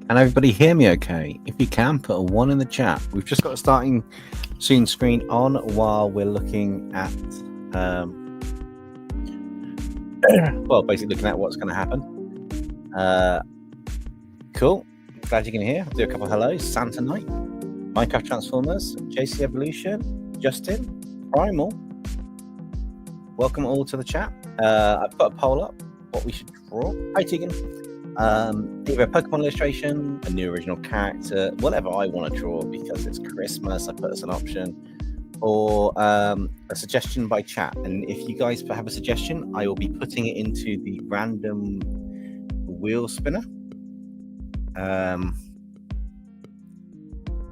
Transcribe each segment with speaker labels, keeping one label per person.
Speaker 1: Can everybody hear me okay? If you can, put a 1 in the chat. We've just got a starting soon screen on while we're looking at, well, basically looking at what's going to happen. Cool. Glad you can hear. I'll do a couple of hellos. Santa Knight, Minecraft Transformers, JC Evolution, Justin, Primal. Welcome all to the chat. I've put a poll up, what we should draw. Hi, Tegan. Either a Pokemon illustration, a new original character, whatever I want to draw because it's Christmas, I put as an option, or a suggestion by chat. And if you guys have a suggestion, I will be putting it into the random wheel spinner.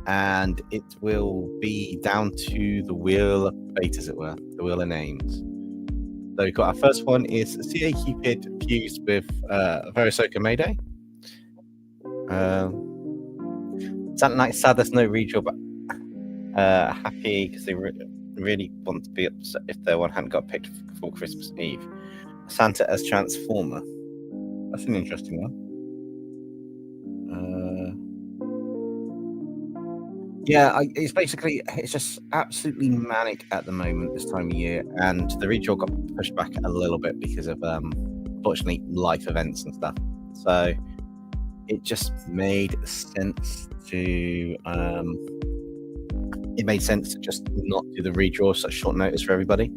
Speaker 1: And it will be down to the wheel of fate, as it were, the wheel of names. So we've got our first one is CA Cupid fused with Verisoka Mayday. Santa Night sad there's no redraw, but happy because they really want to be upset if their one hadn't got picked before Christmas Eve. Santa as Transformer. That's an interesting one. Yeah, it's just absolutely manic at the moment this time of year, and the redraw got pushed back a little bit because of unfortunately life events and stuff. So it just made sense to just not do the redraw such short notice for everybody.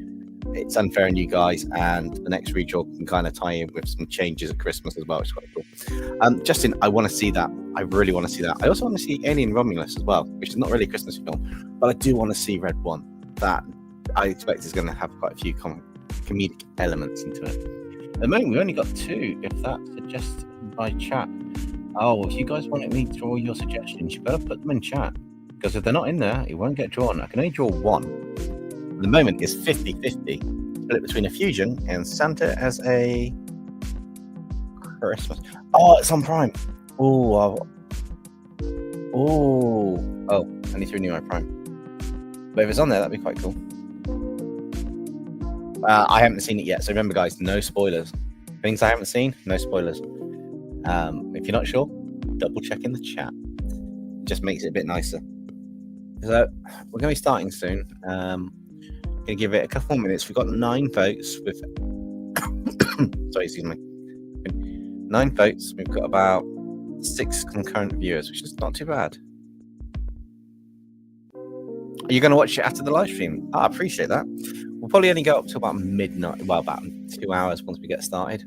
Speaker 1: It's unfair on you guys, and the next redraw can kind of tie in with some changes at Christmas as well, which is quite cool. Justin, I want to see that. I really want to see that. I also want to see Alien Romulus as well, which is not really a Christmas film, but I do want to see Red One. That I expect is going to have quite a few comedic elements into it. At the moment, we only got 2, if that's suggested by chat. Oh, if you guys wanted me to draw your suggestions, you better put them in chat, because if they're not in there, it won't get drawn. I can only draw 1. At the moment, it's 50-50, split between a fusion and Santa as a Christmas. Oh, it's on Prime. Oh, I need to renew my Prime. But if it's on there, that'd be quite cool. I haven't seen it yet, so remember, guys, no spoilers. Things I haven't seen, no spoilers. If you're not sure, double check in the chat. It just makes it a bit nicer. So we're going to be starting soon. Going to give it a couple more minutes. We've got 9 votes with. Sorry, excuse me. 9 votes. We've got about 6 concurrent viewers, which is not too bad. Are you going to watch it after the live stream? I appreciate that. We'll probably only go up to about midnight. Well, about 2 hours once we get started.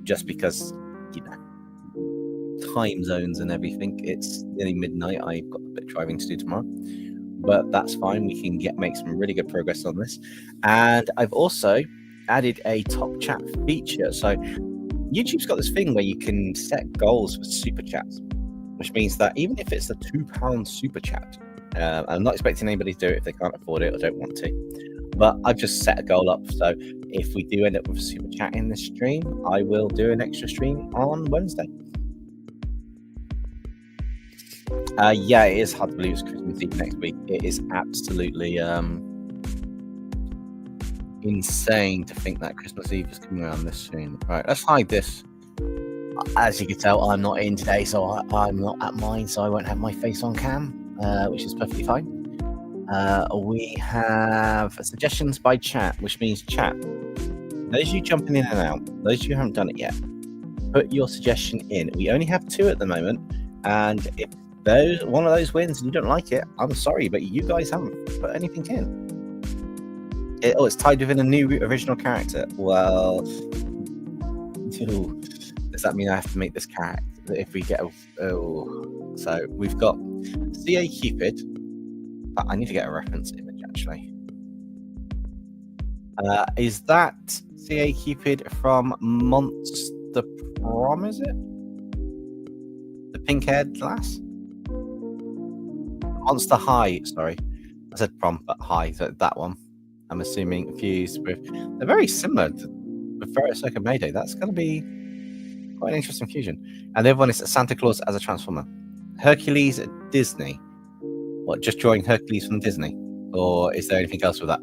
Speaker 1: Just because, time zones and everything. It's nearly midnight. I've got a bit of driving to do tomorrow, but that's fine. We can make some really good progress on this. And I've also added a top chat feature. So YouTube's got this thing where you can set goals for super chats, which means that even if it's a £2 super chat, I'm not expecting anybody to do it if they can't afford it or don't want to, but I've just set a goal up. So if we do end up with a super chat in this stream, I will do an extra stream on Wednesday. Yeah, it is hard to believe it's Christmas Eve next week. It is absolutely insane to think that Christmas Eve is coming around this soon. Right, let's hide this. As you can tell, I'm not in today, so I'm not at mine, so I won't have my face on cam, which is perfectly fine. We have suggestions by chat, which means chat. Those of you jumping in and out, those of you who haven't done it yet, put your suggestion in. We only have 2 at the moment, and if one of those wins and you don't like it, I'm sorry, but you guys haven't put anything in. It's tied within a new original character. Well, does that mean I have to make this character if we get so we've got CA Cupid. I need to get a reference image actually. Is that CA Cupid from Monster Prom, is it? The pink-haired lass? Monster High, sorry. I said Prom, but High, so that one. I'm assuming fused with... They're very similar to Ferret Circuit Mayday. That's going to be quite an interesting fusion. And the other one is Santa Claus as a Transformer. Hercules at Disney. What, just drawing Hercules from Disney? Or is there anything else with that?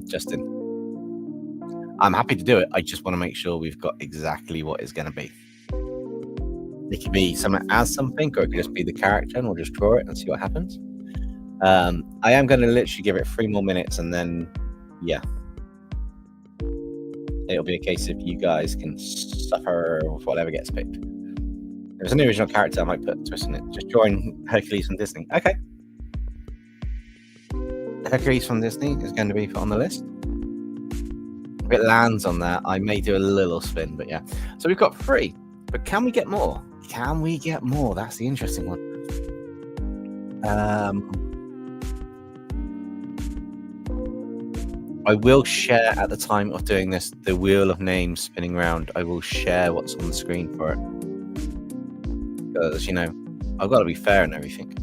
Speaker 1: Justin. I'm happy to do it. I just want to make sure we've got exactly what it's going to be. It could be someone as something, or it could just be the character, and we'll just draw it and see what happens. I am going to literally give it 3 more minutes, and then, yeah. It'll be a case of you guys can suffer with whatever gets picked. If there's an original character, I might put a twist in it. Just drawing Hercules from Disney. Okay. Hercules from Disney is going to be put on the list. If it lands on that, I may do a little spin, but yeah. So we've got 3, but can we get more? Can we get more? That's the interesting one. I will share at the time of doing this the wheel of names spinning around. I will share what's on the screen for it. Because, I've got to be fair and everything.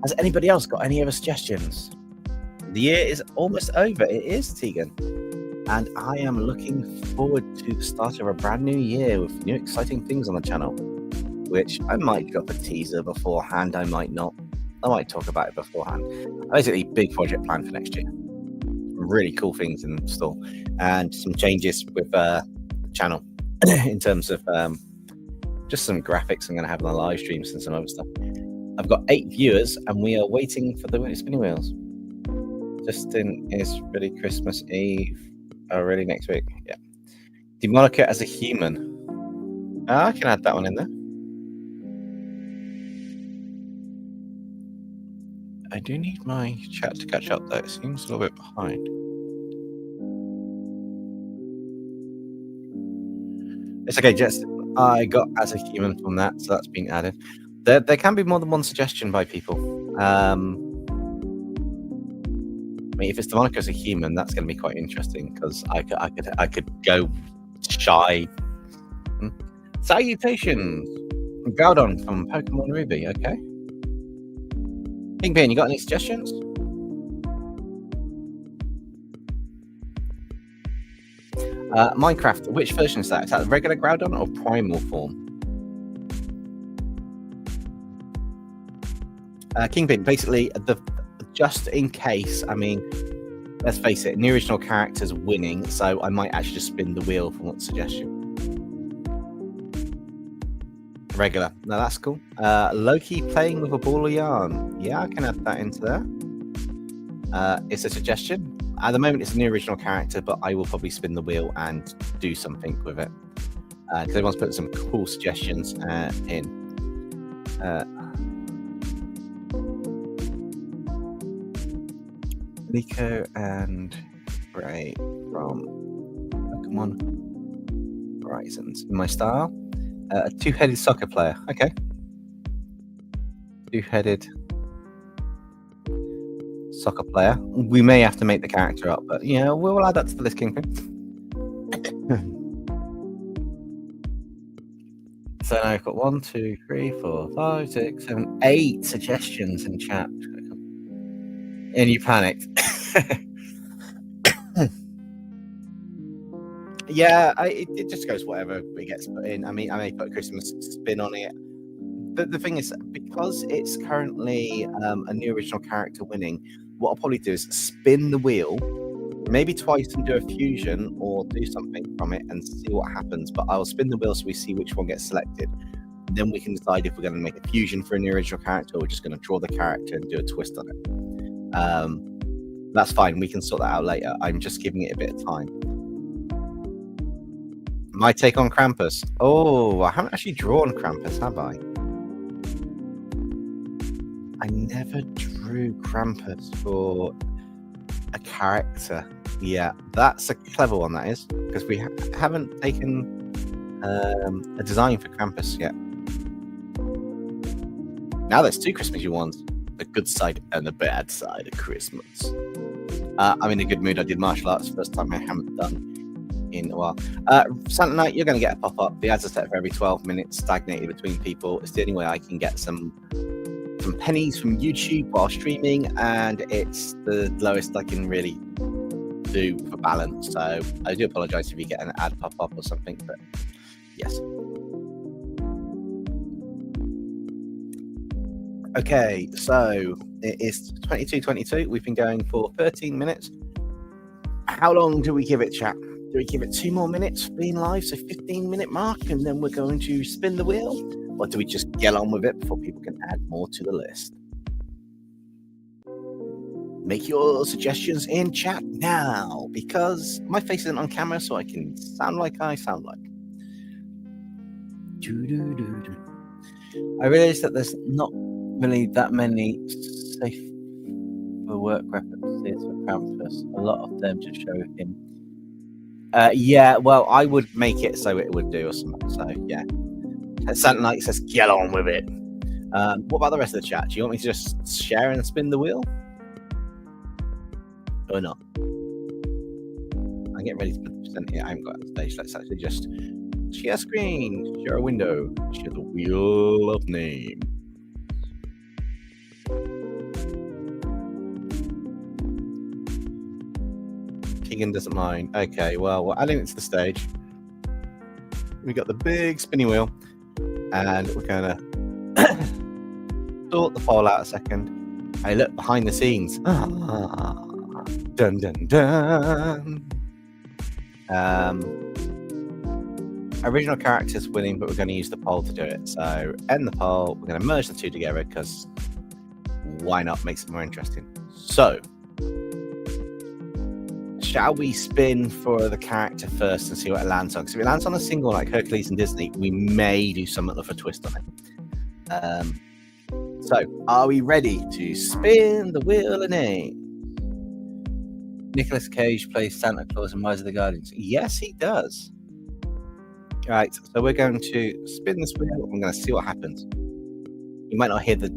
Speaker 1: Has anybody else got any other suggestions? The year is almost over. It is, Tegan. And I am looking forward to the start of a brand new year with new exciting things on the channel, which I might drop a teaser beforehand. I might not. I might talk about it beforehand. Basically, big project plan for next year. Really cool things in store, and some changes with the channel in terms of just some graphics I'm going to have on the live streams and some other stuff. I've got 8 viewers, and we are waiting for the spinning wheels. Justin is ready Christmas Eve. Oh, really? Next week? Yeah. Demonica as a human. I can add that one in there. I do need my chat to catch up, though. It seems a little bit behind. It's okay, Justin. I got as a human from that, so that's been added. There can be more than one suggestion by people. I mean, if it's the Monica as a human, that's going to be quite interesting because I could go shy. Salutations, Groudon from Pokemon Ruby. Okay, Kingpin, you got any suggestions? Minecraft, which version is that? Is that the regular Groudon or primal form? Kingpin, basically, just in case, I mean, let's face it, the original character's winning, so I might actually just spin the wheel from what suggestion. Regular. No, that's cool. Loki playing with a ball of yarn. Yeah, I can add that into there. It's a suggestion. At the moment, it's a new original character, but I will probably spin the wheel and do something with it. Because everyone's put some cool suggestions in. Nico and Ray from Pokemon Horizons. In my style. A two-headed soccer player. Okay. Two-headed soccer player. We may have to make the character up, but yeah, we'll add that to the list, Kingpin. So now I've got 1, 2, 3, 4, 5, 6, 7, 8 suggestions in chat. And you panicked. Yeah, it just goes whatever it gets put in. I mean, I may put a Christmas spin on it. But the thing is, because it's currently a new original character winning, what I'll probably do is spin the wheel, maybe twice and do a fusion or do something from it and see what happens. But I'll spin the wheel so we see which one gets selected. Then we can decide if we're going to make a fusion for a new original character or we're just going to draw the character and do a twist on it. That's fine. We can sort that out later. I'm just giving it a bit of time. My take on Krampus. Oh, I haven't actually drawn Krampus, have I? I never drew Krampus for a character. Yeah, that's a clever one, that is, because we haven't taken a design for Krampus yet. Now there's 2 Christmassy ones. The good side and the bad side of Christmas. I'm in a good mood. I did martial arts first time I haven't done in a while. Santa Night, you're going to get a pop-up. The ads are set for every 12 minutes, stagnated between people. It's the only way I can get some pennies from YouTube while streaming, and it's the lowest I can really do for balance. So I do apologize if you get an ad pop-up or something, but yes. Okay, so it is 22:22. We've been going for 13 minutes. How long do we give it, chat? Do we give it 2 more minutes for being live, so 15-minute mark, and then we're going to spin the wheel? Or do we just get on with it before people can add more to the list? Make your suggestions in chat now, because my face isn't on camera, so I can sound like I sound like. I realised that there's not really that many safe for work references for Krampus. A lot of them just show him. Yeah, well, I would make it so it would do or something. So yeah, Santa Night says get on with it. What about the rest of the chat? Do you want me to just share and spin the wheel, or not? I'm getting ready to present it. I haven't got it on stage. Let's actually just share screen, share a window, share the wheel of name. Keegan doesn't mind. Okay, well, we're adding it to the stage. We got the big spinny wheel, and we're gonna sort the poll out a second. I look behind the scenes. Dun dun dun. Original characters winning, but we're going to use the poll to do it. So end the poll. We're going to merge the 2 together because why not? Makes it more interesting. So shall we spin for the character first and see what it lands on? Because if it lands on a single like Hercules and Disney, we may do something of a twist on it. So are we ready to spin the wheel of name? Nicolas Cage plays Santa Claus in Rise of the Guardians. Yes, he does. Right, so we're going to spin this wheel. I'm going to see what happens. You might not hear the.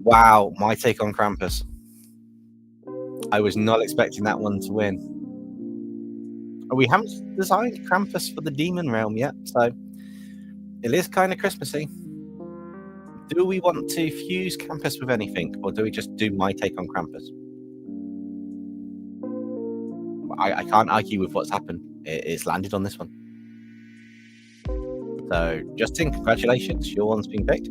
Speaker 1: Wow, my take on Krampus. I was not expecting that one to win. We haven't designed Krampus for the demon realm yet, so it is kind of Christmassy. Do we want to fuse Krampus with anything, or do we just do my take on Krampus? I can't argue with what's happened. It's landed on this one. So, Justin, congratulations. Your one's been picked.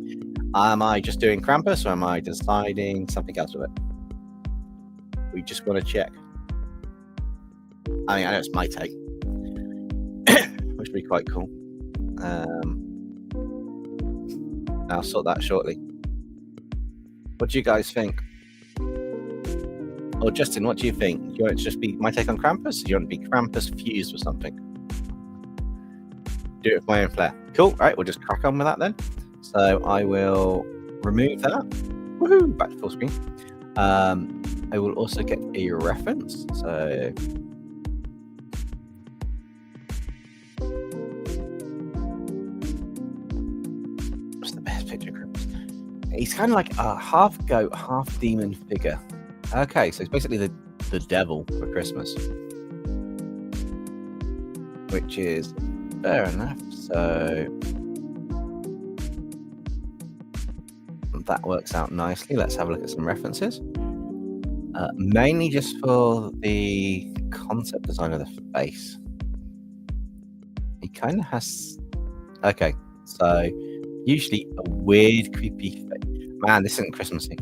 Speaker 1: Am I just doing Krampus, or am I deciding something else with it? We just want to check. I mean, I know it's my take, which would be quite cool. I'll sort that shortly. What do you guys think? Or Justin, what do you think? Do you want it to just be my take on Krampus? Or do you want it to be Krampus fused with something? Do it with my own flair. Cool. All right, we'll just crack on with that then. So I will remove that. Woohoo! Back to full screen. I will also get a reference. So what's the best picture of Krampus? He's kind of like a half goat, half demon figure. Okay, so it's basically the devil for Christmas, which is fair enough. So that works out nicely. Let's have a look at some references. Mainly just for the concept design of the face. He kind of has. Okay, so usually a weird, creepy face. Man, this isn't Christmassy.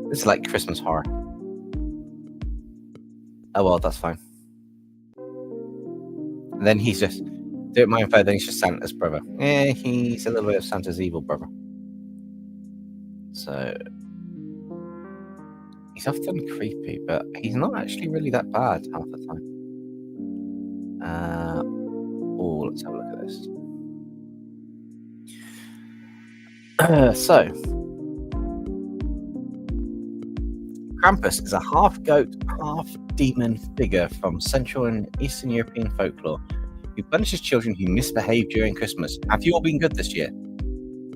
Speaker 1: This is like Christmas horror. Oh well, that's fine. And then he's just do it my own fair. Then he's just Santa's brother. He's a little bit of Santa's evil brother. So he's often creepy, but he's not actually really that bad half the time. Let's have a look at this. So Krampus is a half goat, half demon figure from Central and Eastern European folklore who punishes children who misbehave during Christmas. Have you all been good this year?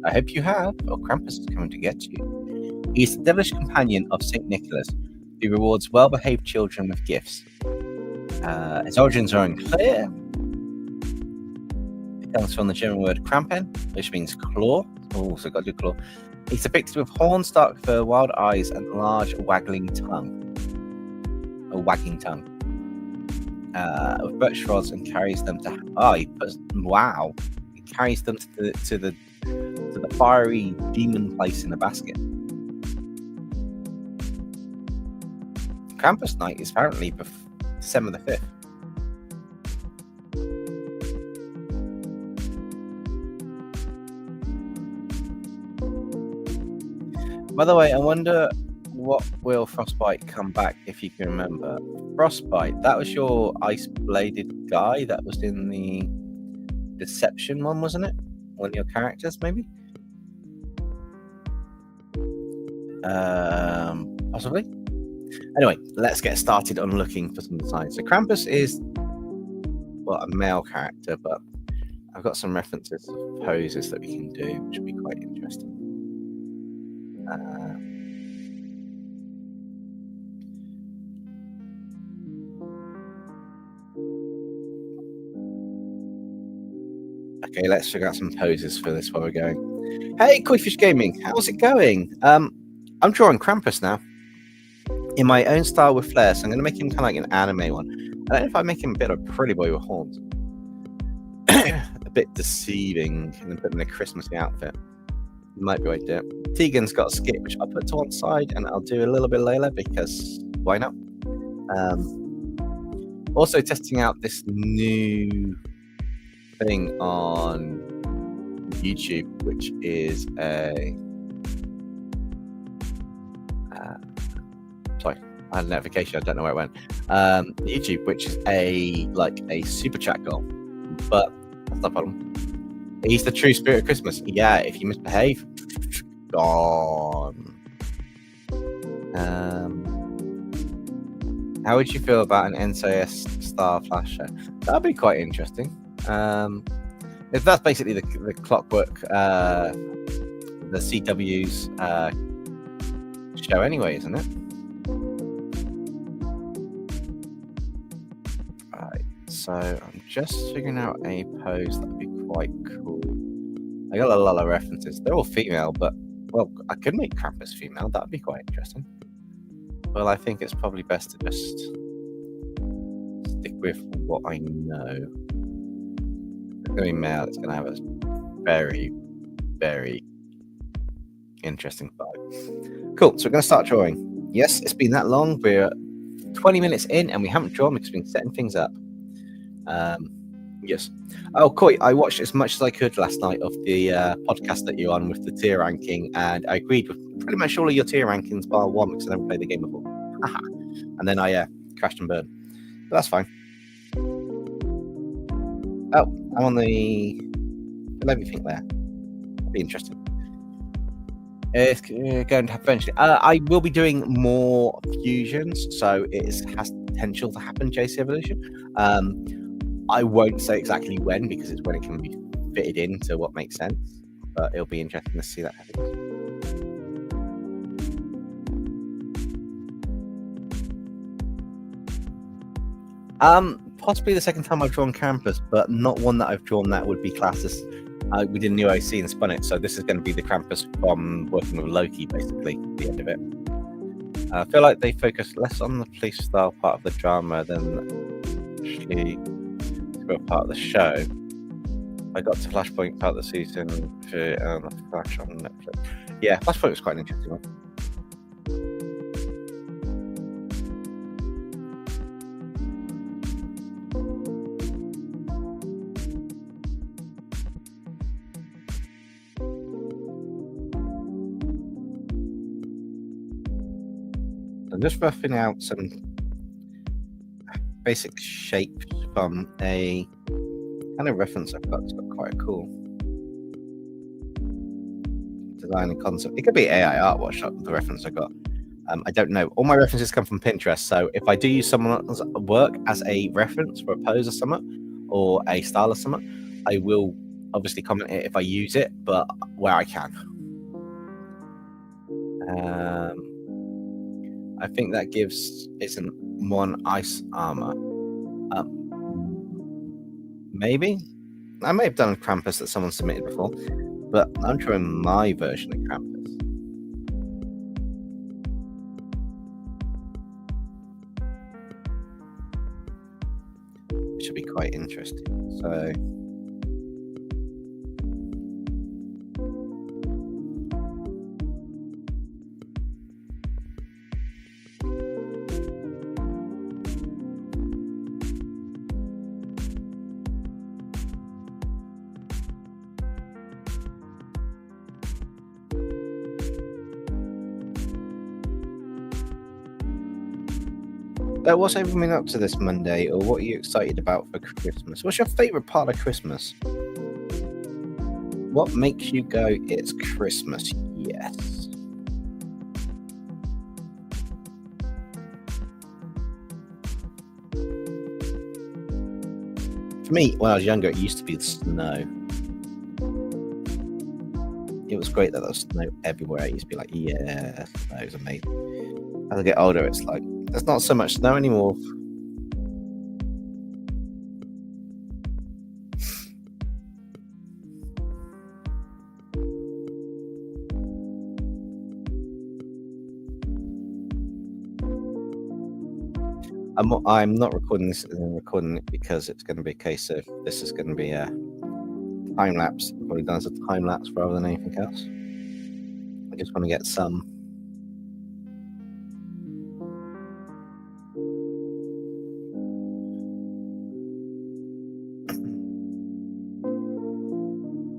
Speaker 1: I hope you have, or Krampus is coming to get you. He is the devilish companion of St. Nicholas, who rewards well-behaved children with gifts. His origins are unclear. It comes from the German word Krampen, which means claw. Oh, so got a good claw. He's depicted with horns, dark fur, wild eyes, and large waggling tongue. A wagging tongue. With birch rods and carries them to. Wow! He carries them to the fiery demon place in a basket. Krampus night is apparently December the 5th. By the way, I wonder what will Frostbite come back if you can remember. Frostbite, that was your ice-bladed guy that was in the Deception one, wasn't it? One of your characters, maybe? Possibly. Anyway, let's get started on looking for some designs. So Krampus is, well, a male character, but I've got some references of poses that we can do, which will be quite interesting. Okay, let's figure out some poses for this while we're going. Hey, Koi-Fish Gaming, how's it going? I'm drawing Krampus now in my own style with flair, so I'm going to make him kind of like an anime one. I don't know if I make him a bit of a pretty boy with horns. A bit deceiving, and then put him in a Christmassy outfit. Might be way to do it. Tegan's got a skit, which I'll put to one side, and I'll do a little bit later because why not? Also testing out this new thing on YouTube, which is a sorry, I had a notification, I don't know where it went. YouTube, which is a super chat goal, but that's no problem. He's the true spirit of Christmas. Yeah, if you misbehave, gone. How would you feel about an NCIS style flash show? That'd be quite interesting. If that's basically the Clockwork, the CW's show anyway, isn't it? Right. So I'm just figuring out a pose that'd be quite cool. I got a lot of references. They're all female, but well, I could make Krampus female. That'd be quite interesting. Well, I think it's probably best to just stick with what I know. It's going to be male. It's going to have a very, very interesting vibe. Cool. So we're going to start drawing. Yes, it's been that long. We're 20 minutes in and we haven't drawn because we've been setting things up. Yes. Oh, Coy, I watched as much as I could last night of the podcast that you're on with the tier ranking, and I agreed with pretty much all of your tier rankings bar one because I never played the game before. And then I crashed and burned. But that's fine. Oh, I'm on the everything there. That'll be interesting. It's going to have eventually. I will be doing more fusions, so it has potential to happen. JC Evolution. I won't say exactly when because it's when it can be fitted into what makes sense. But it'll be interesting to see that happen. Possibly the second time I've drawn Krampus, but not one that I've drawn that would be classed as. We did a new OC and spun it, so this is going to be the Krampus from working with Loki, basically, at the end of it. I feel like they focus less on the police style part of the drama than actually part of the show. I got to Flashpoint part of the season for Flash on Netflix. Yeah, Flashpoint was quite an interesting one. I'm just roughing out some basic shapes from a kind of reference I've got. It's got quite a cool design and concept. It could be AI art wash, the reference I got. I don't know. All my references come from Pinterest, so if I do use someone's work as a reference for a pose or something, or a style or something, I will obviously comment it if I use it, but where I can. I think that gives isn't one ice armor. Maybe I may have done a Krampus that someone submitted before, but I'm trying my version of Krampus. It should be quite interesting. So. What's everyone up to this Monday, or what are you excited about for Christmas? What's your favourite part of Christmas? What makes you go, it's Christmas? Yes. For me, when I was younger, it used to be the snow. It was great that there was snow everywhere. It used to be like, yeah, snow is amazing. As I get older, it's like, there's not so much snow anymore. I'm not recording this, I'm recording it because it's going to be a case of this is going to be a time lapse. I've probably done as a time lapse rather than anything else. I just want to get some.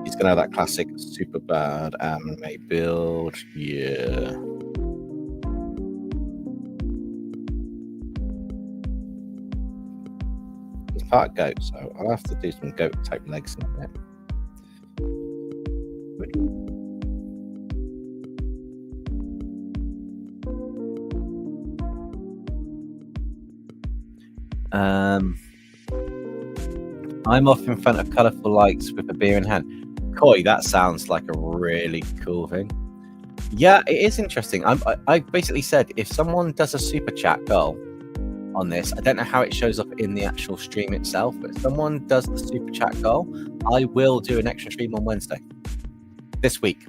Speaker 1: He's going to have that classic super bad anime build. Yeah. He's part goat, so I'll have to do some goat type legs in a bit. I'm off in front of colourful lights with a beer in hand. Koi, that sounds like a really cool thing. Yeah, it is interesting. I basically said if someone does a super chat goal on this, I don't know how it shows up in the actual stream itself, but if someone does the super chat goal, I will do an extra stream on Wednesday this week.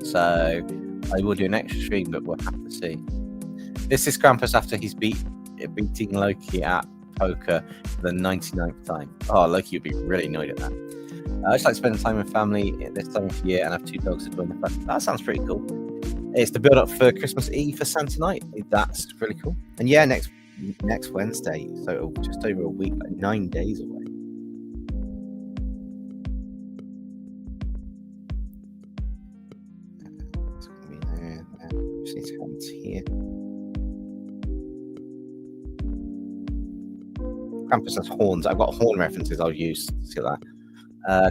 Speaker 1: So I will do an extra stream, but we'll have to see. This is Krampus after he's beating Loki at poker for the 99th time. Oh, Loki would be really annoyed at that. I just like spending time with family this time of year and have 2 dogs to join the fun. That sounds pretty cool. It's the build up for Christmas Eve for Santa night. That's really cool. And yeah, next Wednesday, so just over a week, like 9 days away. It's going to be there. Just need to come to here. Krampus has horns. I've got horn references I'll use. See that.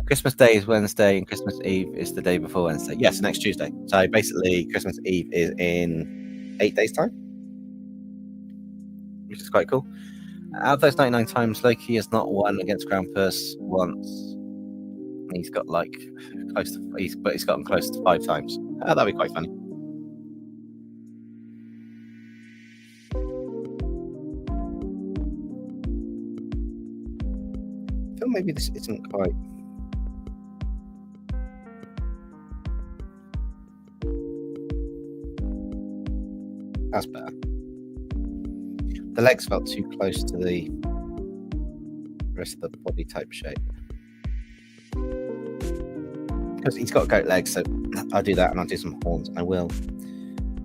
Speaker 1: Christmas Day is Wednesday and Christmas Eve is the day before Wednesday. Yes, next Tuesday. So basically, Christmas Eve is in 8 days' time, which is quite cool. Out of those 99 times, Loki has not won against Krampus once. He's got like close to, he's gotten close to 5 times. That'd be quite funny. I feel maybe this isn't quite. That's better. The legs felt too close to the rest of the body type shape. Because he's got goat legs, so I'll do that and I'll do some horns. And I will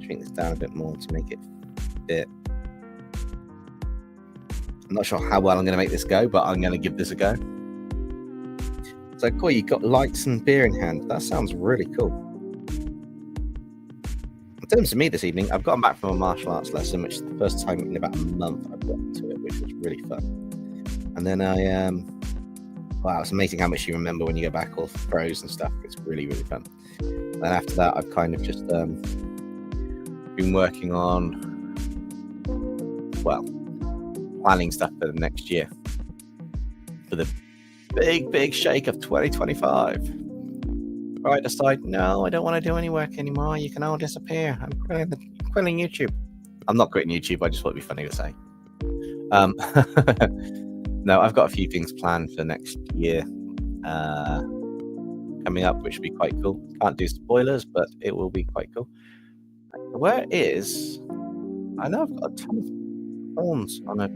Speaker 1: shrink this down a bit more to make it fit. I'm not sure how well I'm going to make this go, but I'm going to give this a go. So cool, you've got lights and beer in hand. That sounds really cool. In terms of me this evening, I've gotten back from a martial arts lesson, which is the first time in about a month I've gotten to it, which was really fun. And then wow, it's amazing how much you remember when you go back, all throws and stuff. It's really, really fun. And after that, I've kind of just been working on, well, planning stuff for the next year. For the big shake of 2025. I decide, no, I don't want to do any work anymore. You can all disappear. I'm quitting YouTube. I'm not quitting YouTube. I just want to be funny to say. No, I've got a few things planned for next year coming up, which will be quite cool. Can't do spoilers, but it will be quite cool. Where is? I know I've got a ton of horns on it.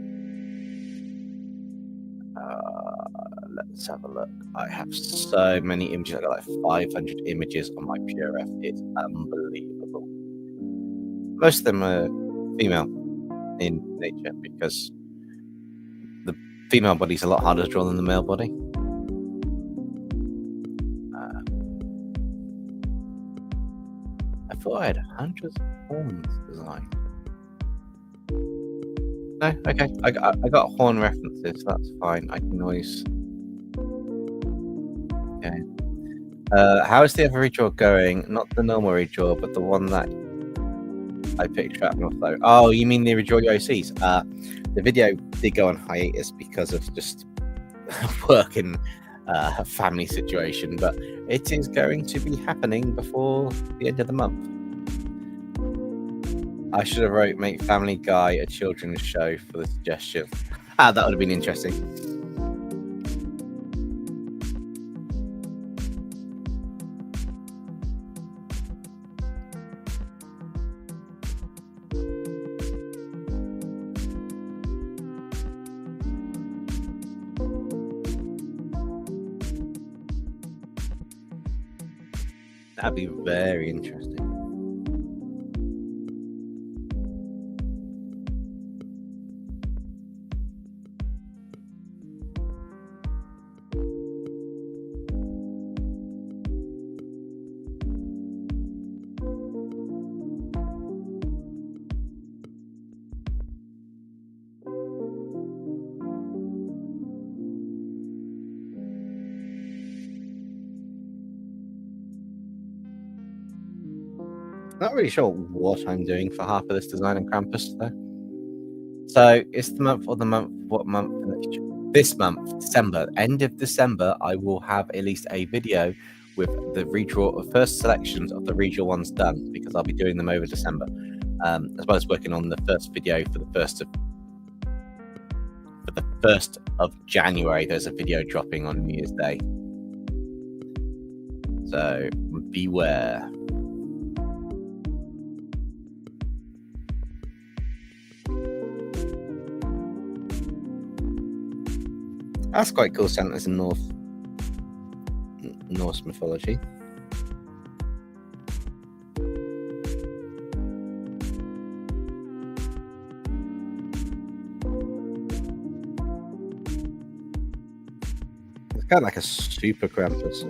Speaker 1: Let's have a look. I have so many images. I got like 500 images on my PureF. It's unbelievable. Most of them are female in nature because the female body is a lot harder to draw than the male body. I thought I had hundreds of horns designed. No, okay. I got horn references. That's fine. I can always. Okay. How is the other redraw going? Not the normal redraw, but the one that I picked up off though. Oh, you mean the redraw your OCs? The video did go on hiatus because of just work and a family situation, but it is going to be happening before the end of the month. I should have wrote Make Family Guy a children's show for the suggestion. That would have been interesting. That'd be very interesting. Not really sure what I'm doing for half of this design in Krampus though. So it's the month or the month? What month? This month, December. End of December, I will have at least a video with the redraw of first selections of the redraw ones done, because I'll be doing them over December, as well as working on the first video for the first of January. There's a video dropping on New Year's Day, so beware. That's quite cool. Santa's in Norse mythology. It's kind of like a super Krampus.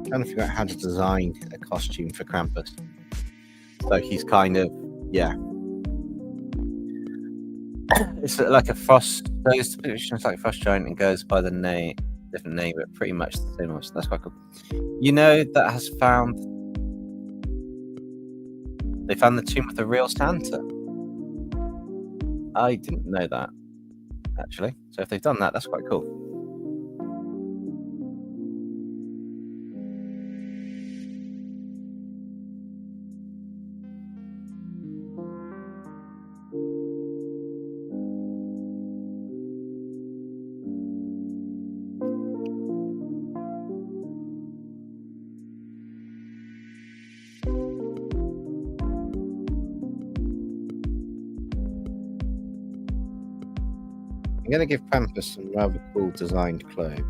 Speaker 1: Trying to figure out how to design a costume for Krampus. So he's kind of, yeah. It's like a frost. Those depictions like frost giant and goes by the name, different name, but pretty much the same. So that's quite cool. You know, that has found. They found the tomb of the real Santa. I didn't know that, actually. So if they've done that, that's quite cool. I'm going to give Krampus some rather cool designed clothes.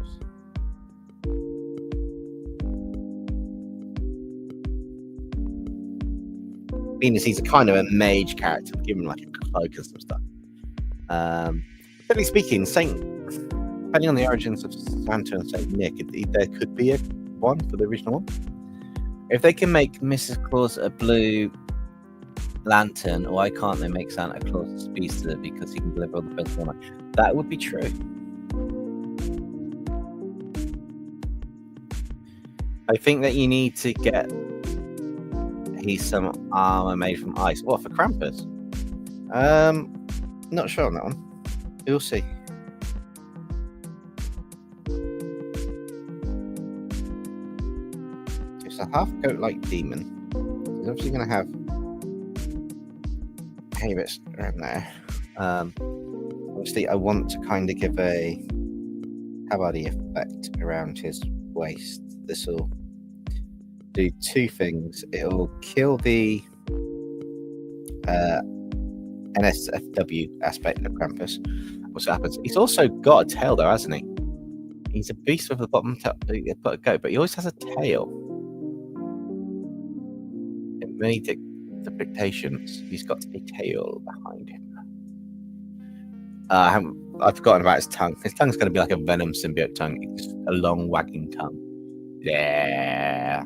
Speaker 1: Being as he's a kind of a mage character, give him like a cloak and some stuff. Generally speaking, depending on the origins of Santa and Saint Nick, there could be one for the original one. If they can make Mrs. Claus a blue lantern, why can't they make Santa Claus a speedster because he can deliver all the presents all night? That would be true. I think that you need to get some armor made from ice. What, for Krampus? Not sure on that one. We'll see. It's a half goat like demon. He's obviously going to have hay bits around there. Obviously, I want to kind of give a cavalry effect around his waist. This will do two things. It'll kill the NSFW aspect of Krampus. What's happens? He's also got a tail, though, hasn't he? He's a beast with the bottom got a goat, but he always has a tail. In many depictions, he's got a tail behind him. I've forgotten about his tongue. His tongue's going to be like a venom symbiote tongue. It's a long wagging tongue. Yeah.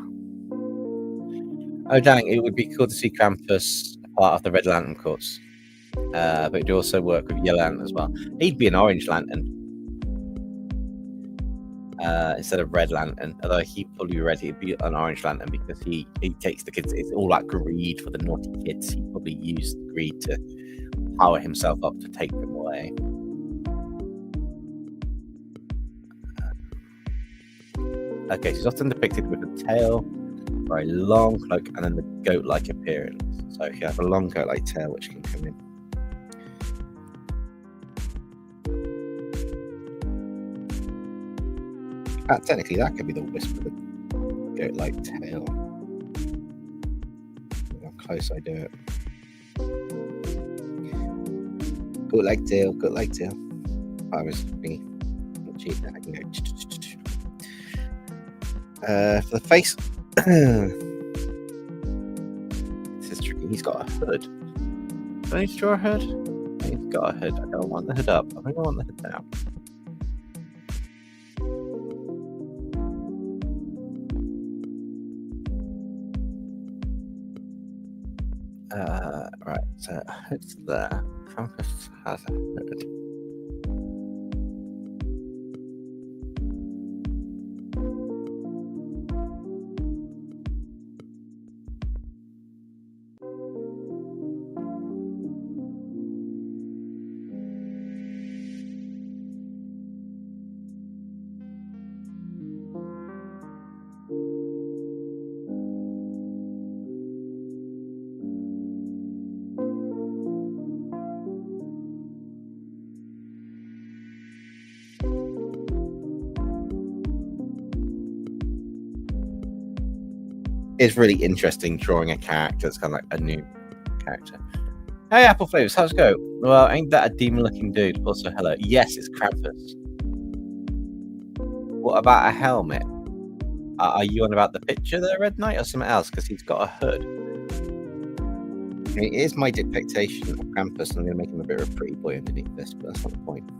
Speaker 1: Oh, dang. It would be cool to see Krampus part of the Red Lantern Corps. But he'd also work with Yellow Lantern as well. He'd be an Orange Lantern instead of Red Lantern. Although he'd probably be ready to be an Orange Lantern because he takes the kids. It's all like greed for the naughty kids. He probably used greed to power himself up to take them away. Okay, so he's often depicted with a tail, very long cloak, and then the goat-like appearance. So if you have a long goat-like tail, which can come in. Technically, that could be the wisp of the goat-like tail. Look how close I do it. Goat-like tail, goat-like tail. I was being cheap, then I can go. For the face, this is tricky. He's got a hood. Do I need to draw a hood? He's got a hood. I don't want the hood up. I think I want the hood down. Right, so it's there. Krampus has a hood. It's really interesting drawing a character that's kind of like a new character. Hey, Apple Flavors, how's it go? Well, ain't that a demon-looking dude? Also, hello. Yes, it's Krampus. What about a helmet? Are you on about the picture there, Red Knight, or something else? Because he's got a hood. I mean, it is my dictation of Krampus, and I'm going to make him a bit of a pretty boy underneath this, but that's not the point.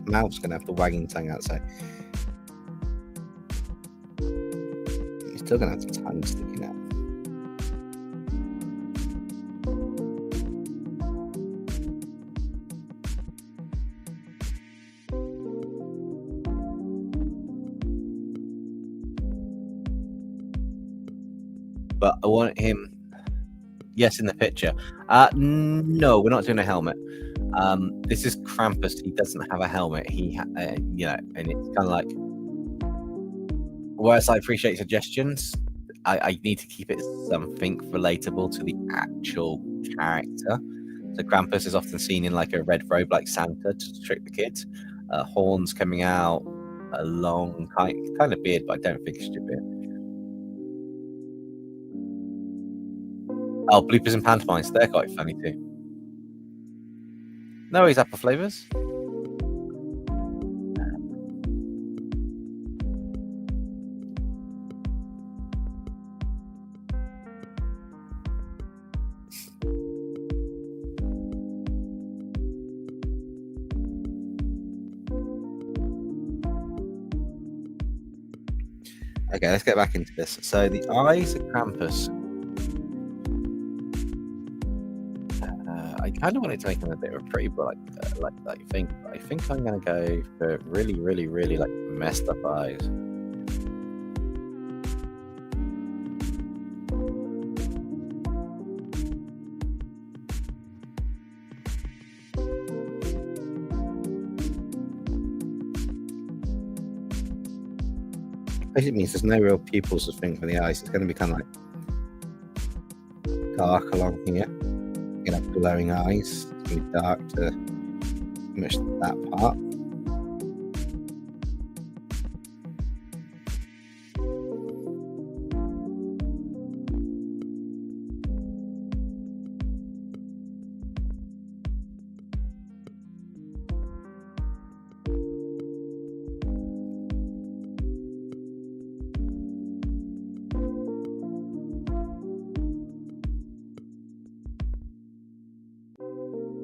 Speaker 1: Mouth's going to have the wagging tongue outside. He's still going to have the tongue sticking out. But I want him. Yes, in the picture. No, we're not doing a helmet. This is Krampus. He doesn't have a helmet. He, and it's kind of like. Whereas I appreciate suggestions, I need to keep it something relatable to the actual character. So Krampus is often seen in like a red robe, like Santa, to trick the kids. Horns coming out, a long kind of beard, but I don't think it's a beard. Oh, bloopers and pantomimes, they're quite funny too. No worries, Apple Flavors. Okay, let's get back into this. So the eyes of Krampus. I kind of wanted to make him a bit of a pretty boy, like you think. But I think I'm gonna go for really, really, really like messed up eyes. Basically means there's no real pupils to think for the eyes. It's going to be kind of like dark along here. You're going to have glowing eyes. It's going to be dark to much that part.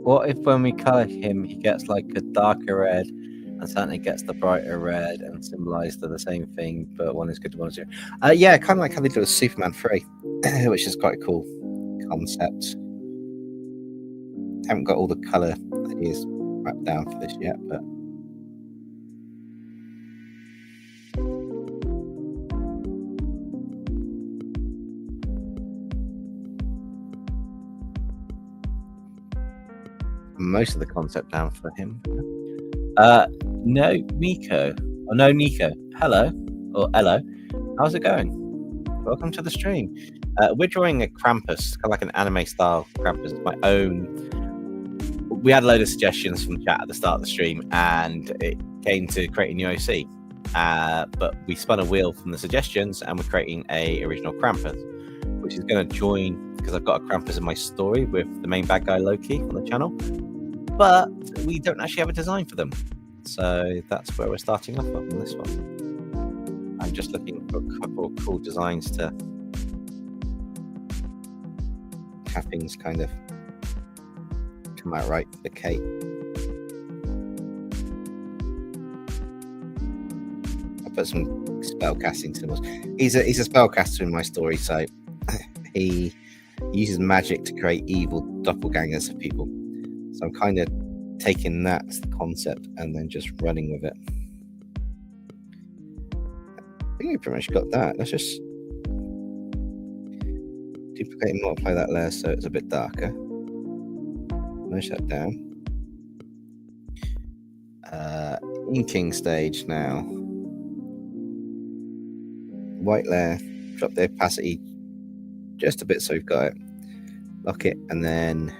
Speaker 1: What if when we colour him, he gets like a darker red, and Santa gets the brighter red, and symbolised the same thing, but one is good, one is zero? Yeah, kind of like how they do with Superman 3, which is quite a cool concept. Haven't got all the colour ideas wrapped down for this yet, but. Most of the concept down for him. No, Miko. Oh, no, Nico. Hello. Or hello. How's it going? Welcome to the stream. We're drawing a Krampus, kind of like an anime style Krampus. My own. We had a load of suggestions from chat at the start of the stream, and it came to creating new OC. But we spun a wheel from the suggestions, and we're creating a original Krampus, which is going to join, because I've got a Krampus in my story with the main bad guy Loki on the channel. But we don't actually have a design for them. So that's where we're starting off on this one. I I'm just looking for a couple of cool designs to have things kind of come out right for the cake. I put some spell casting symbols. He's a spellcaster in my story, so he uses magic to create evil doppelgangers of people. So I'm kind of taking that as the concept and then just running with it. I think we pretty much got that. Let's just duplicate and multiply that layer so it's a bit darker. Merge that down. Inking stage now. White layer, drop the opacity just a bit so we've got it. Lock it and then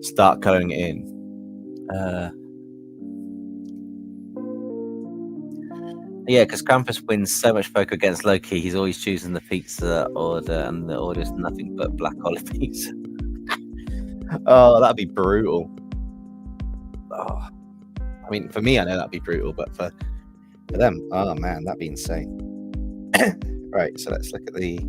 Speaker 1: start colouring it in. Yeah, because Krampus wins so much poker against Loki, he's always choosing the pizza order, and the order's nothing but black olive pizza. Oh, that'd be brutal. Oh, I mean, for me, I know that'd be brutal, but for them, oh man, that'd be insane. Right, so let's look at the.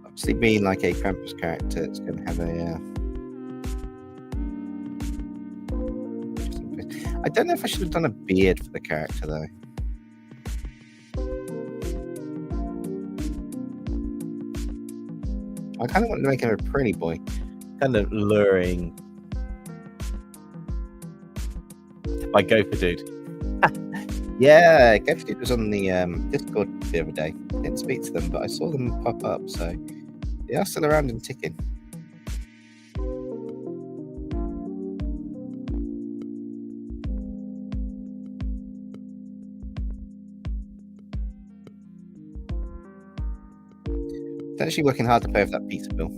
Speaker 1: Obviously, being like a Krampus character, it's going to have a. I don't know if I should have done a beard for the character though. I kind of want to make him a pretty boy, kind of luring. By Gopher Dude. Yeah, Gopher Dude was on the Discord the other day. Didn't speak to them, but I saw them pop up, so they are still around and ticking. Actually working hard to pay off that pizza bill.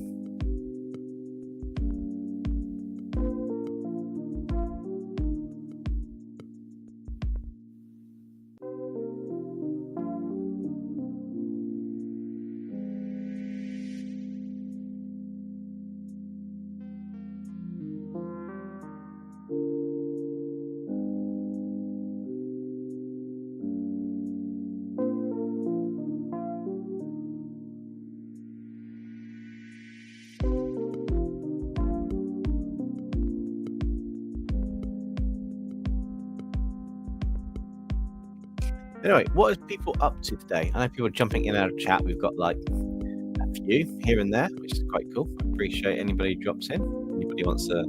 Speaker 1: Anyway, what is people up to today? I know people are jumping in and out of chat. We've got like a few here and there, which is quite cool. I appreciate anybody who drops in. Anybody wants to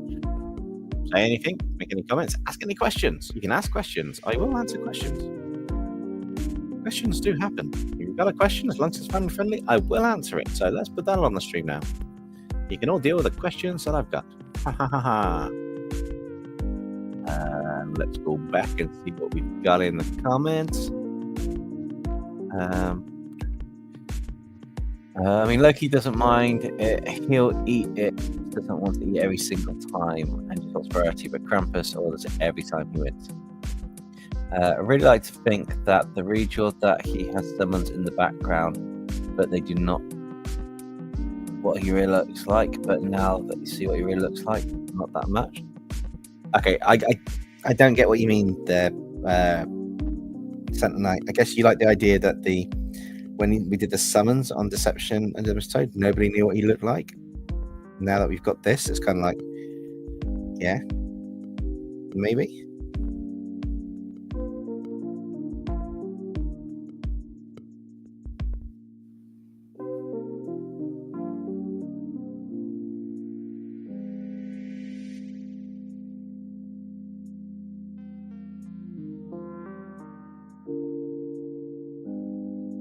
Speaker 1: say anything, make any comments, ask any questions. You can ask questions. I will answer questions. Questions do happen. If you've got a question, as long as it's family friendly, I will answer it. So let's put that on the stream now. You can all deal with the questions that I've got. Ha ha ha ha. Let's go back and see what we've got in the comments. I mean, Loki doesn't mind it. He'll eat it. Doesn't want to eat every single time, and just wants variety. But Krampus orders it every time he wins. I really like to think that the redraw that he has summons in the background, but they do not what he really looks like. But now that you see what he really looks like, not that much. Okay, I don't get what you mean there, Santa Knight. I guess you like the idea that when we did the summons on Deception and Toad, nobody knew what he looked like. Now that we've got this, it's kind of like, yeah, maybe.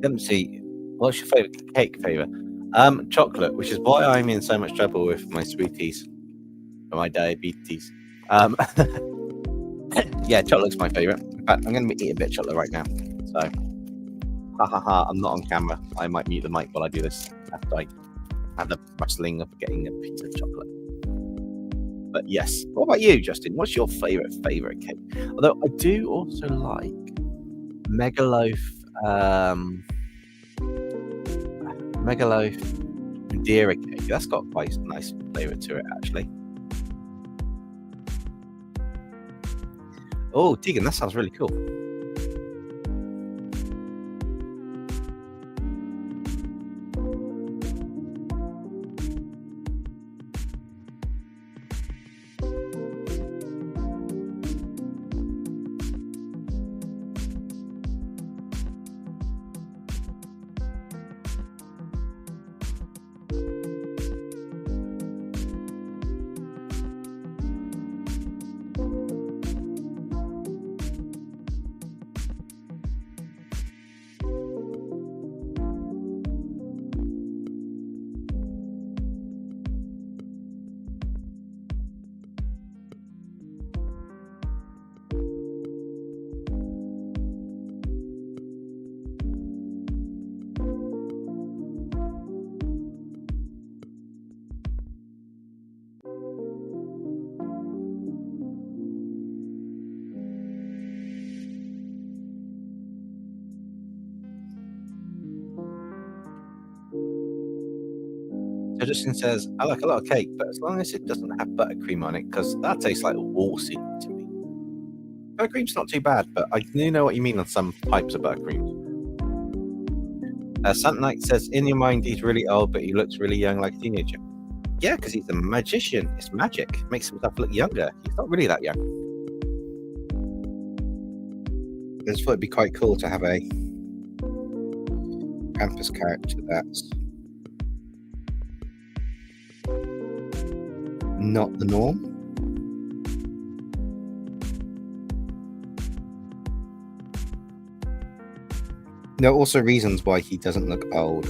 Speaker 1: Let me see. What's your favorite cake flavor? Chocolate, which is why I'm in so much trouble with my sweeties for my diabetes. Yeah, chocolate's my favorite. In fact, I'm going to eat a bit of chocolate right now. So, I'm not on camera. I might mute the mic while I do this after I have the rustling of getting a piece of chocolate. But yes, what about you, Justin? What's your favorite cake? Although I do also like Megaloaf, Megaloaf Madeira cake. That's got quite a nice flavour to it, actually. Oh, Tegan, that sounds really cool. So Justin says, I like a lot of cake, but as long as it doesn't have buttercream on it, because that tastes like waltzing to me. Buttercream's not too bad, but I do know what you mean on some types of buttercream. Santa Knight says, in your mind, he's really old, but he looks really young, like a teenager. Yeah, because he's a magician. It's magic. Makes himself look younger. He's not really that young. I just thought it'd be quite cool to have a Krampus character that's not the norm. There are also reasons why he doesn't look old.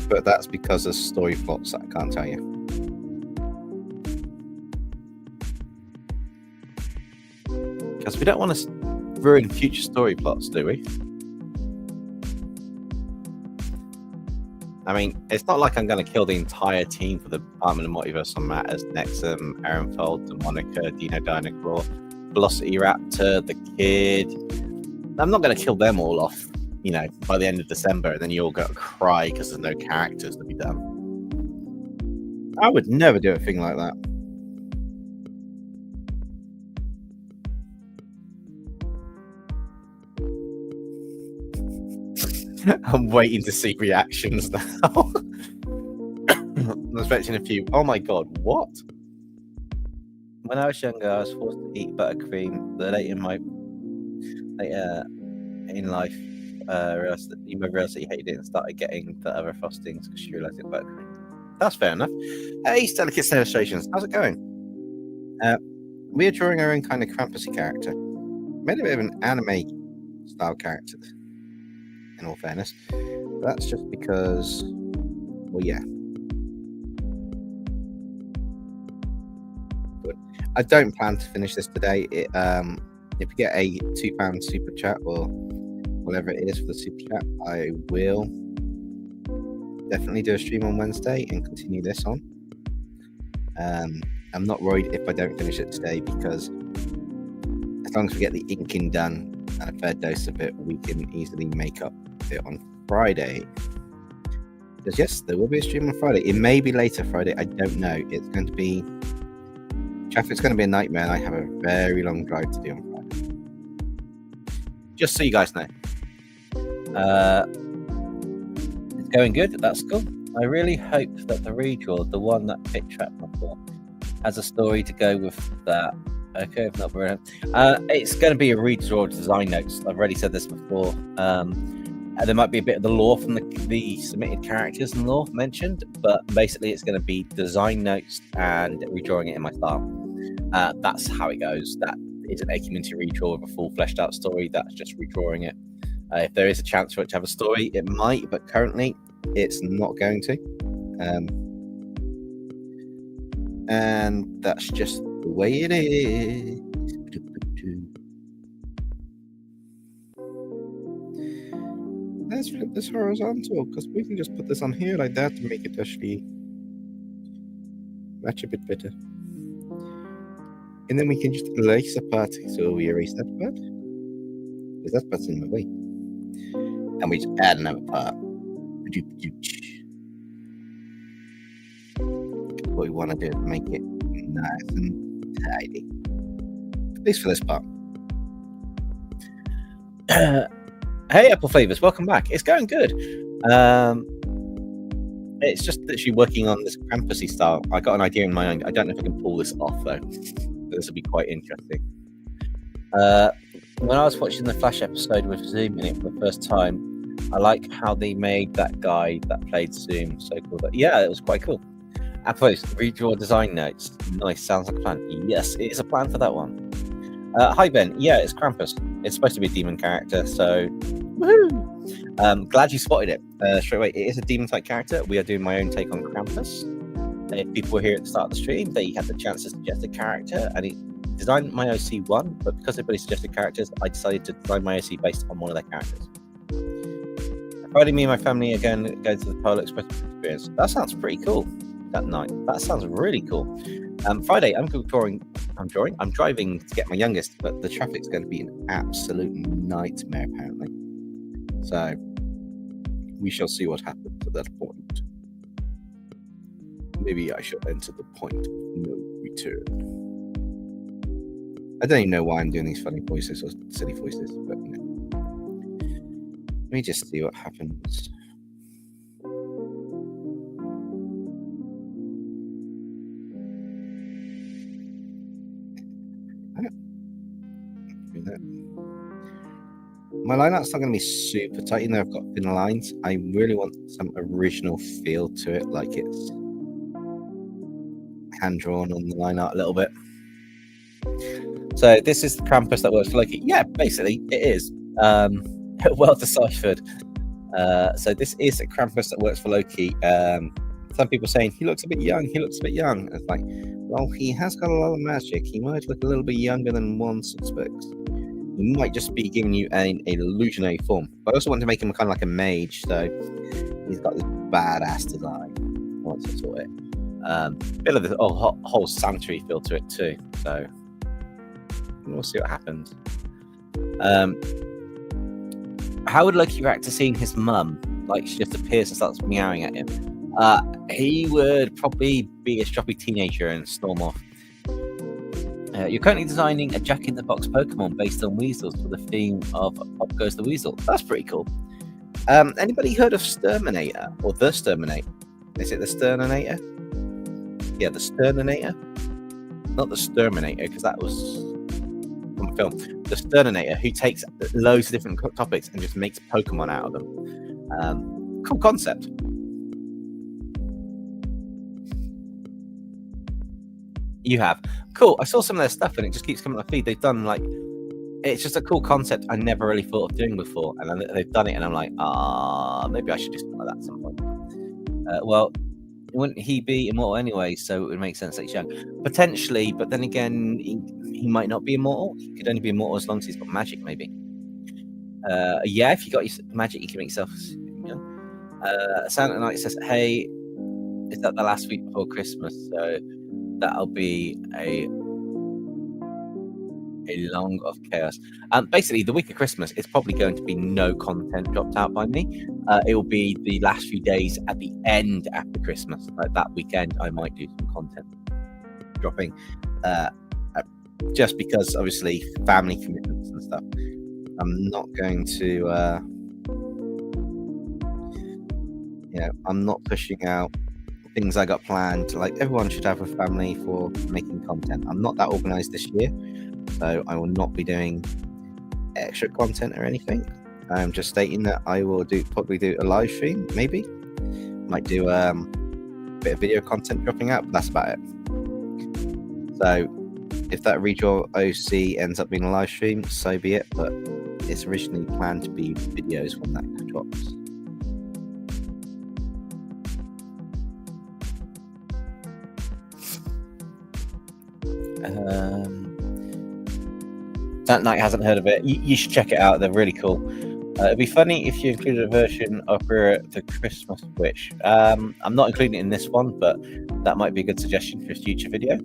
Speaker 1: But that's because of story plots that I can't tell you. Because we don't want to ruin future story plots, do we? I mean, it's not like I'm going to kill the entire team for the Department of Multiversal Matters, Nexum, Aaronfold, Demonica, Dino Dinosaur, Velociraptor, the Kid. I'm not going to kill them all off, by the end of December, and then you all go to cry because there's no characters to be done. I would never do a thing like that. I'm waiting to see reactions now. I'm expecting a few. Oh my god, what? When I was younger, I was forced to eat buttercream. But later in life, you realised that you hated it and started getting the other frostings because you realised it buttercream. That's fair enough. Hey, Delicates Illustrations, how's it going? We are drawing our own kind of Krampusy character. Made a bit of an anime style character, in all fairness. But that's just because, well, yeah. But I don't plan to finish this today. If you get a £2 super chat or whatever it is for the super chat, I will definitely do a stream on Wednesday and continue this on. I'm not worried if I don't finish it today, because as long as we get the inking done and a fair dose of it, we can easily make up it on Friday. Because yes, there will be a stream on Friday. It may be later Friday, I don't know. It's going to be traffic's going to be a nightmare, and I have a very long drive to do on Friday. Just so you guys know. It's going good, that's cool. I really hope that the redraw, the one that Pit Trap before, has a story to go with that. Okay, if not, it's going to be a redraw of design notes. I've already said this before. There might be a bit of the lore from the submitted characters and lore mentioned, but basically it's going to be design notes and redrawing it in my style. That's how it goes. That isn't a community redraw of a full fleshed out story. That's just redrawing it. If there is a chance for it to have a story, it might, but currently it's not going to. And that's just the way it is. Let's flip this horizontal, because we can just put this on here like that to make it actually match a bit better. And then we can just erase the part. So we erase that part. because that's what's in the way. And we just add another part. What we want to do is make it nice and tidy. At least for this part. Hey, Apple Flavors, welcome back. It's going good. It's just literally working on this Krampusy style. I got an idea in my mind. I don't know if I can pull this off though. This will be quite interesting. When I was watching the Flash episode with Zoom in it for the first time, I like how they made that guy that played Zoom so cool. Yeah, it was quite cool. Apple, read your design notes. Nice, sounds like a plan. Yes, it is a plan for that one. Hi Ben. Yeah, it's Krampus. It's supposed to be a demon character, so woohoo! Glad you spotted it straight away. It is a demon type character. We are doing my own take on Krampus. If people were here at the start of the stream, they had the chance to suggest a character, and it designed my OC one, but because everybody suggested characters, I decided to design my OC based on one of their characters. Friday, me and my family are going to go to the Polar Express experience. That sounds pretty cool. That night. That sounds really cool. Friday, I'm driving to get my youngest, but the traffic's going to be an absolute nightmare, apparently. So, we shall see what happens at that point. Maybe I shall enter the point of no return. I don't even know why I'm doing these funny voices or silly voices, but you know. Let me just see what happens. My lineup's not going to be super tight, even though I've got thinner lines. I really want some original feel to it, like it's hand-drawn on the lineout a little bit. So this is the Krampus that works for Loki. Yeah, basically, it is. Well deciphered. So this is a Krampus that works for Loki. Some people saying, he looks a bit young, It's like, well, he has got a lot of magic. He might look a little bit younger than one suspects. He might just be giving you an illusionary form. But I also want to make him kind of like a mage, so he's got this badass design. Once I saw it. Bit of the whole sanctuary feel to it too. So we'll see what happens. How would Loki react to seeing his mum? Like she just appears and starts meowing at him. He would probably be a stroppy teenager and storm off. You're currently designing a Jack-in-the-Box Pokemon based on weasels for the theme of Up Goes the Weasel. That's pretty cool. Anybody heard of Sterminator or the Sterminator? Is it the Sterninator? Yeah, the Sterninator. Not the Sterminator, because that was from a film. The Sterninator, who takes loads of different topics and just makes Pokemon out of them. Cool concept. You have. Cool. I saw some of their stuff and it just keeps coming on my feed. They've done like, it's just a cool concept I never really thought of doing before. And then they've done it and I'm like, maybe I should do something like that at some point. Well, wouldn't he be immortal anyway? So it would make sense that he's young. Potentially, but then again, he might not be immortal. He could only be immortal as long as he's got magic, maybe. Yeah, if you got your magic, you can make yourself young. Santa Knight says, hey, is that the last week before Christmas? So that'll be a long of chaos. Basically, the week of Christmas is probably going to be no content dropped out by me. It will be the last few days at the end after Christmas. Like that weekend, I might do some content dropping. Just because, obviously, family commitments and stuff. I'm not going to, I'm not pushing out things I got planned. Like everyone should have a family for making content. I'm not that organized this year, so I will not be doing extra content or anything. I'm just stating that I will probably do a live stream, maybe. Might do a bit of video content dropping out, but that's about it. So if that regional OC ends up being a live stream, so be it, but it's originally planned to be videos when that drops. That Night hasn't heard of it. You should check it out. They're really cool. It'd be funny if you included a version of the Christmas Witch. I'm not including it in this one, but that might be a good suggestion for a future video.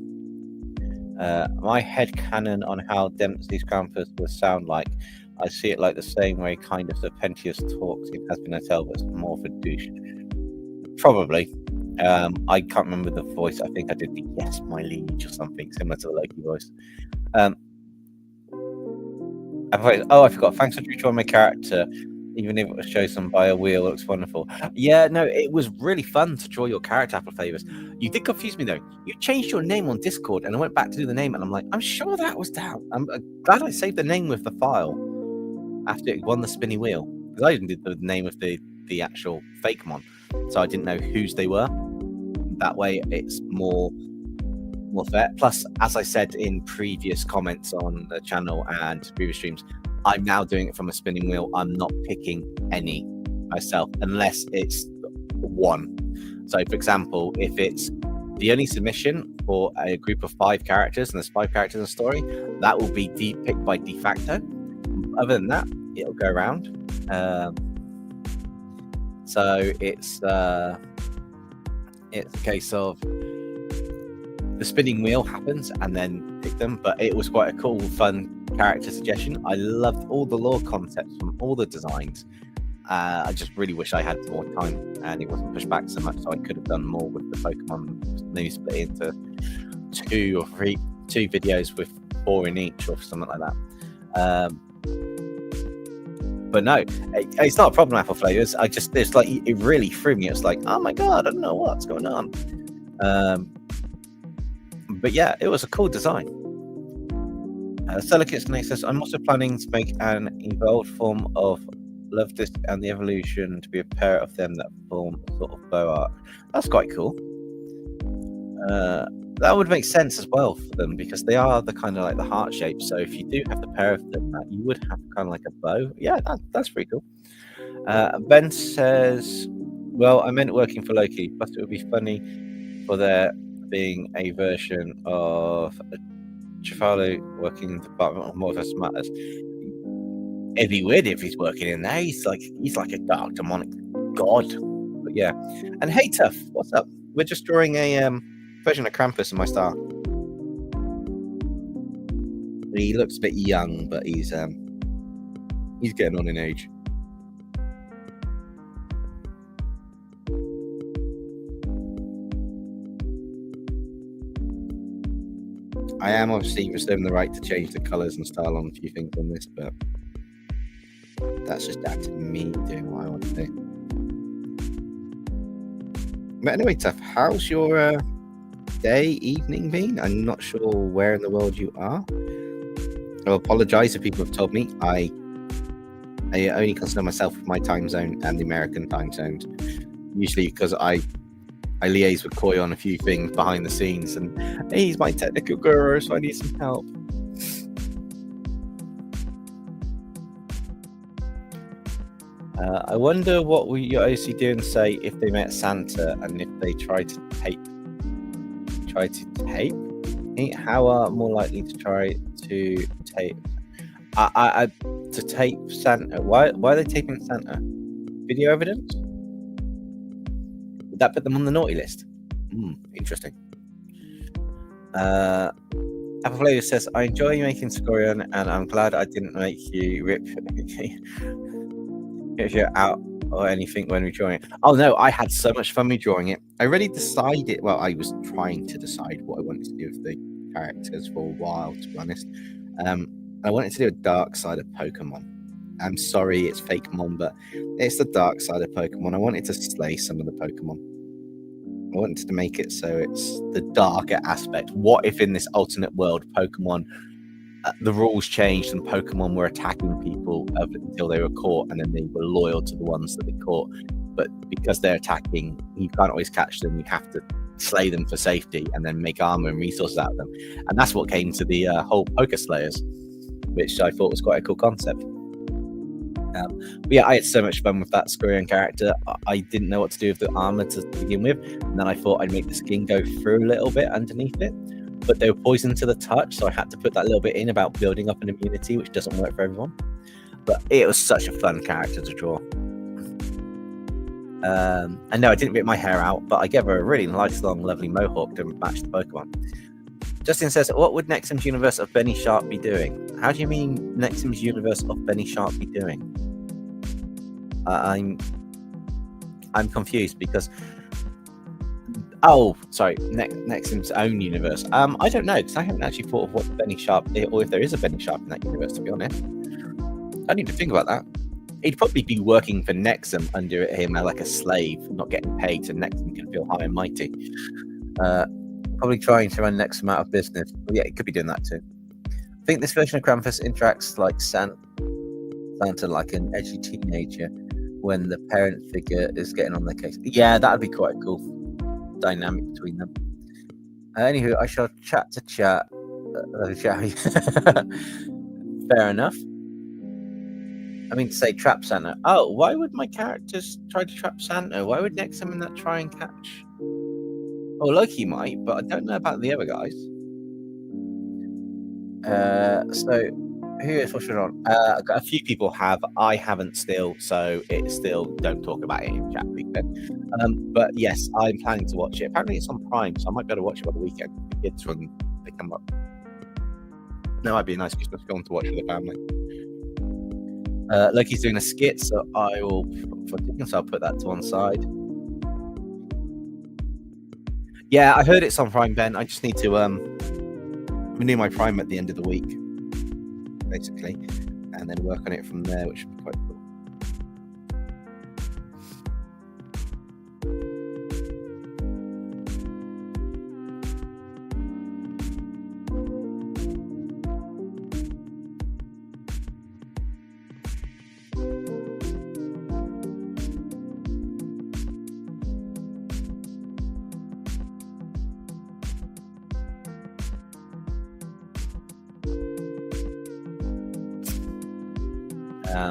Speaker 1: My headcanon on how Dempsey's Krampus would sound like. I see it like the same way kind of Serpentius talks in Has Been a Tale, but it's more of a douche. Probably. I can't remember the voice. I think I did the Yes, My Liege or something similar to the Loki voice. I forgot. Thanks for drawing my character. Even if it shows them by a wheel, it looks wonderful. Yeah, no, it was really fun to draw your character, Apple Flavors. You did confuse me though. You changed your name on Discord, and I went back to do the name, and I'm like, I'm sure that was down. I'm glad I saved the name with the file after it won the spinny wheel, because I didn't do the name of the actual fake mon, so I didn't know whose they were. That way, it's more fair. Plus, as I said in previous comments on the channel and previous streams, I'm now doing it from a spinning wheel. I'm not picking any myself unless it's one. So, for example, if it's the only submission for a group of 5 characters and there's 5 characters in the story, that will be picked by de facto. Other than that, it'll go around. So it's a case of the spinning wheel happens and then pick them. But it was quite a cool, fun character suggestion. I loved all the lore concepts from all the designs. I just really wish I had more time and it wasn't pushed back so much, so I could have done more with the Pokemon, maybe split into 2 or 3 videos with 4 in each or something like that. But no, it's not a problem, Apple Flavors. It's like, it really threw me. It's like, oh my god, I don't know what's going on. But yeah, it was a cool design. Celicate Snake says, I'm also planning to make an evolved form of Love Disc and the Evolution to be a pair of them that form a sort of bow arc. That's quite cool. That would make sense as well for them, because they are the kind of like the heart shape. So if you do have the pair of them, you would have kind of like a bow. Yeah, that's pretty cool. Ben says, well, I meant working for Loki, but it would be funny for there being a version of Cefalu working in the Department of Mortis Matters. It'd be weird if he's working in there. He's like a dark demonic god. But yeah. And hey, Tough, what's up? We're just drawing a version of Krampus in my style. He looks a bit young, but he's getting on in age. I am obviously reserving the right to change the colours and style on a few things on this, but that's just down to me doing what I want to do. But anyway, Tough, how's your evening been? I'm not sure where in the world you are. I apologise if people have told me. I only consider myself with my time zone and the American time zone, usually because I liaise with Koi on a few things behind the scenes, and he's my technical guru, so I need some help. I wonder what will your OC do and say if they met Santa and if they try to tape. How are more likely to try to tape? To tape Santa. Why are they taping Santa? Video evidence? Would that put them on the naughty list? Interesting. Apple Flavor says, I enjoy making Scorion, and I'm glad I didn't make you rip if you're out or anything when we drawing it. Oh no, I had so much fun me drawing it. I already decided, well, I was trying to decide what I wanted to do with the characters for a while, to be honest. I wanted to do a dark side of Pokemon. I'm sorry, it's fake Mon, but it's the dark side of Pokemon. I wanted to slay some of the Pokemon. I wanted to make it so it's the darker aspect. What if in this alternate world, Pokemon, the rules changed and Pokemon were attacking people until they were caught, and then they were loyal to the ones that they caught. But because they're attacking, you can't always catch them. You have to slay them for safety and then make armor and resources out of them. And that's what came to the whole Poké Slayers, which I thought was quite a cool concept. But yeah, I had so much fun with that Scorion character. I didn't know what to do with the armor to begin with, and then I thought I'd make the skin go through a little bit underneath it, but they were poisoned to the touch, so I had to put that little bit in about building up an immunity, which doesn't work for everyone. But it was such a fun character to draw. And no, I didn't rip my hair out, but I gave her a really nice, long, lovely mohawk to match the Pokemon. Justin says, what would Nexum's universe of Benny Sharp be doing? How do you mean Nexum's universe of Benny Sharp be doing? I'm confused because... Oh, sorry, Nexum's own universe. I don't know, because I haven't actually thought of what Benny Sharp is, or if there is a Benny Sharp in that universe, to be honest. I need to think about that. He'd probably be working for Nexum under him like a slave, not getting paid, so Nexum can feel high and mighty. Probably trying to run Nexum out of business. But yeah, it could be doing that too. I think this version of Krampus interacts like Santa, like an edgy teenager, when the parent figure is getting on their case. Yeah, that would be quite a cool dynamic between them. Anywho, I shall chat to chat. Fair enough. I mean to say trap Santa. Oh, why would my characters try to trap Santa? Why would Nexum and that try and catch? Oh, Loki might, but I don't know about the other guys. So who is watching on? A few people have. I haven't still, so it's still don't talk about it in chat, please, Ben. But yes, I'm planning to watch it. Apparently, it's on Prime, so I might be able to watch it on the weekend. The kids when they come up. That might be a nice Christmas film to watch with the family. Loki's doing a skit, so I will. So I'll put that to one side. Yeah, I heard it's on Prime, Ben. I just need to renew my Prime at the end of the week, basically, and then work on it from there, which would be quite cool.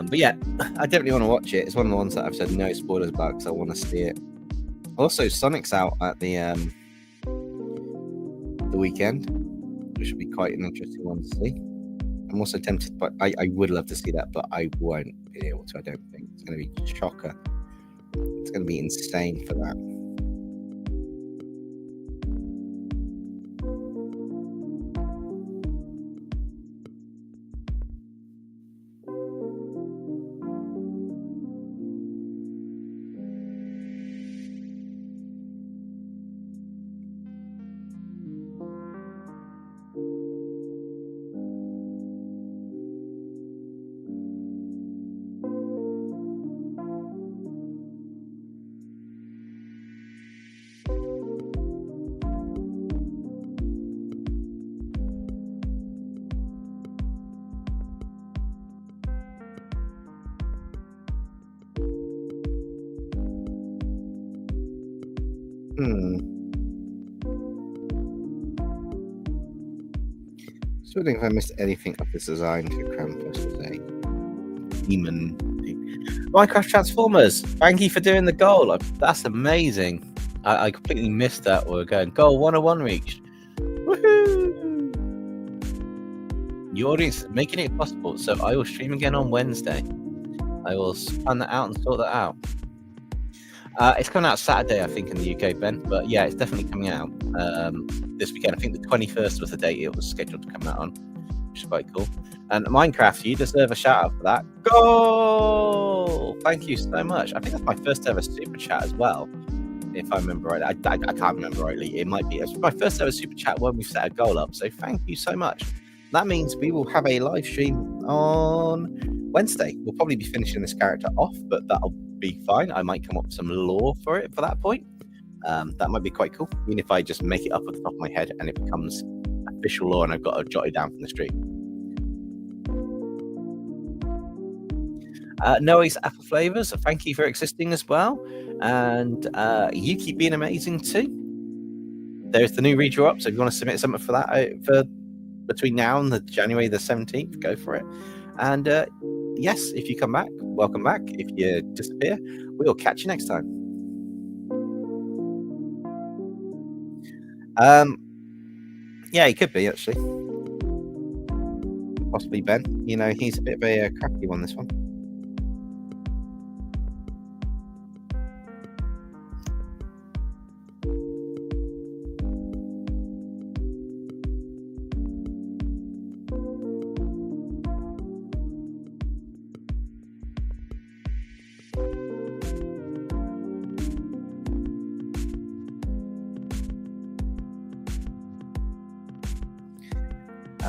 Speaker 1: But yeah, I definitely want to watch it. It's one of the ones that I've said no spoilers about because I want to see it. Also, Sonic's out at the weekend, which would be quite an interesting one to see. I'm also tempted, but I would love to see that, but I won't be able to. I don't think it's going to be a shocker. It's going to be insane for that. So I think if I missed anything of this design for Krampus as a demon. Minecraft Transformers, thank you for doing the goal. That's amazing. I completely missed that. We're going goal 101 reached. Woohoo! Your audience is making it possible, so I will stream again on Wednesday. I will plan that out and sort that out. It's coming out Saturday, I think, in the UK, Ben. But yeah, it's definitely coming out this weekend. I think the 21st was the date it was scheduled to come out on, which is quite cool. And Minecraft, you deserve a shout out for that. Goal! Thank you so much. I think that's my first ever super chat as well, if I remember right. I can't remember rightly. It might be. It's my first ever super chat when we set a goal up. So thank you so much. That means we will have a live stream on Wednesday. We'll probably be finishing this character off, but that'll be fine. I might come up with some lore for it for that point. That might be quite cool, even if I just make it up at the top of my head and it becomes official lore and I've got to jot it down from the stream. Noe's Apple Flavors, thank you for existing as well. And you keep being amazing too. There's the new redraw up, so if you want to submit something for that for between now and the January the 17th, go for it. And yes, if you come back, welcome back. If you disappear, we'll catch you next time. Yeah, he could be actually. Possibly Ben. You know, he's a bit of a crafty one, this one.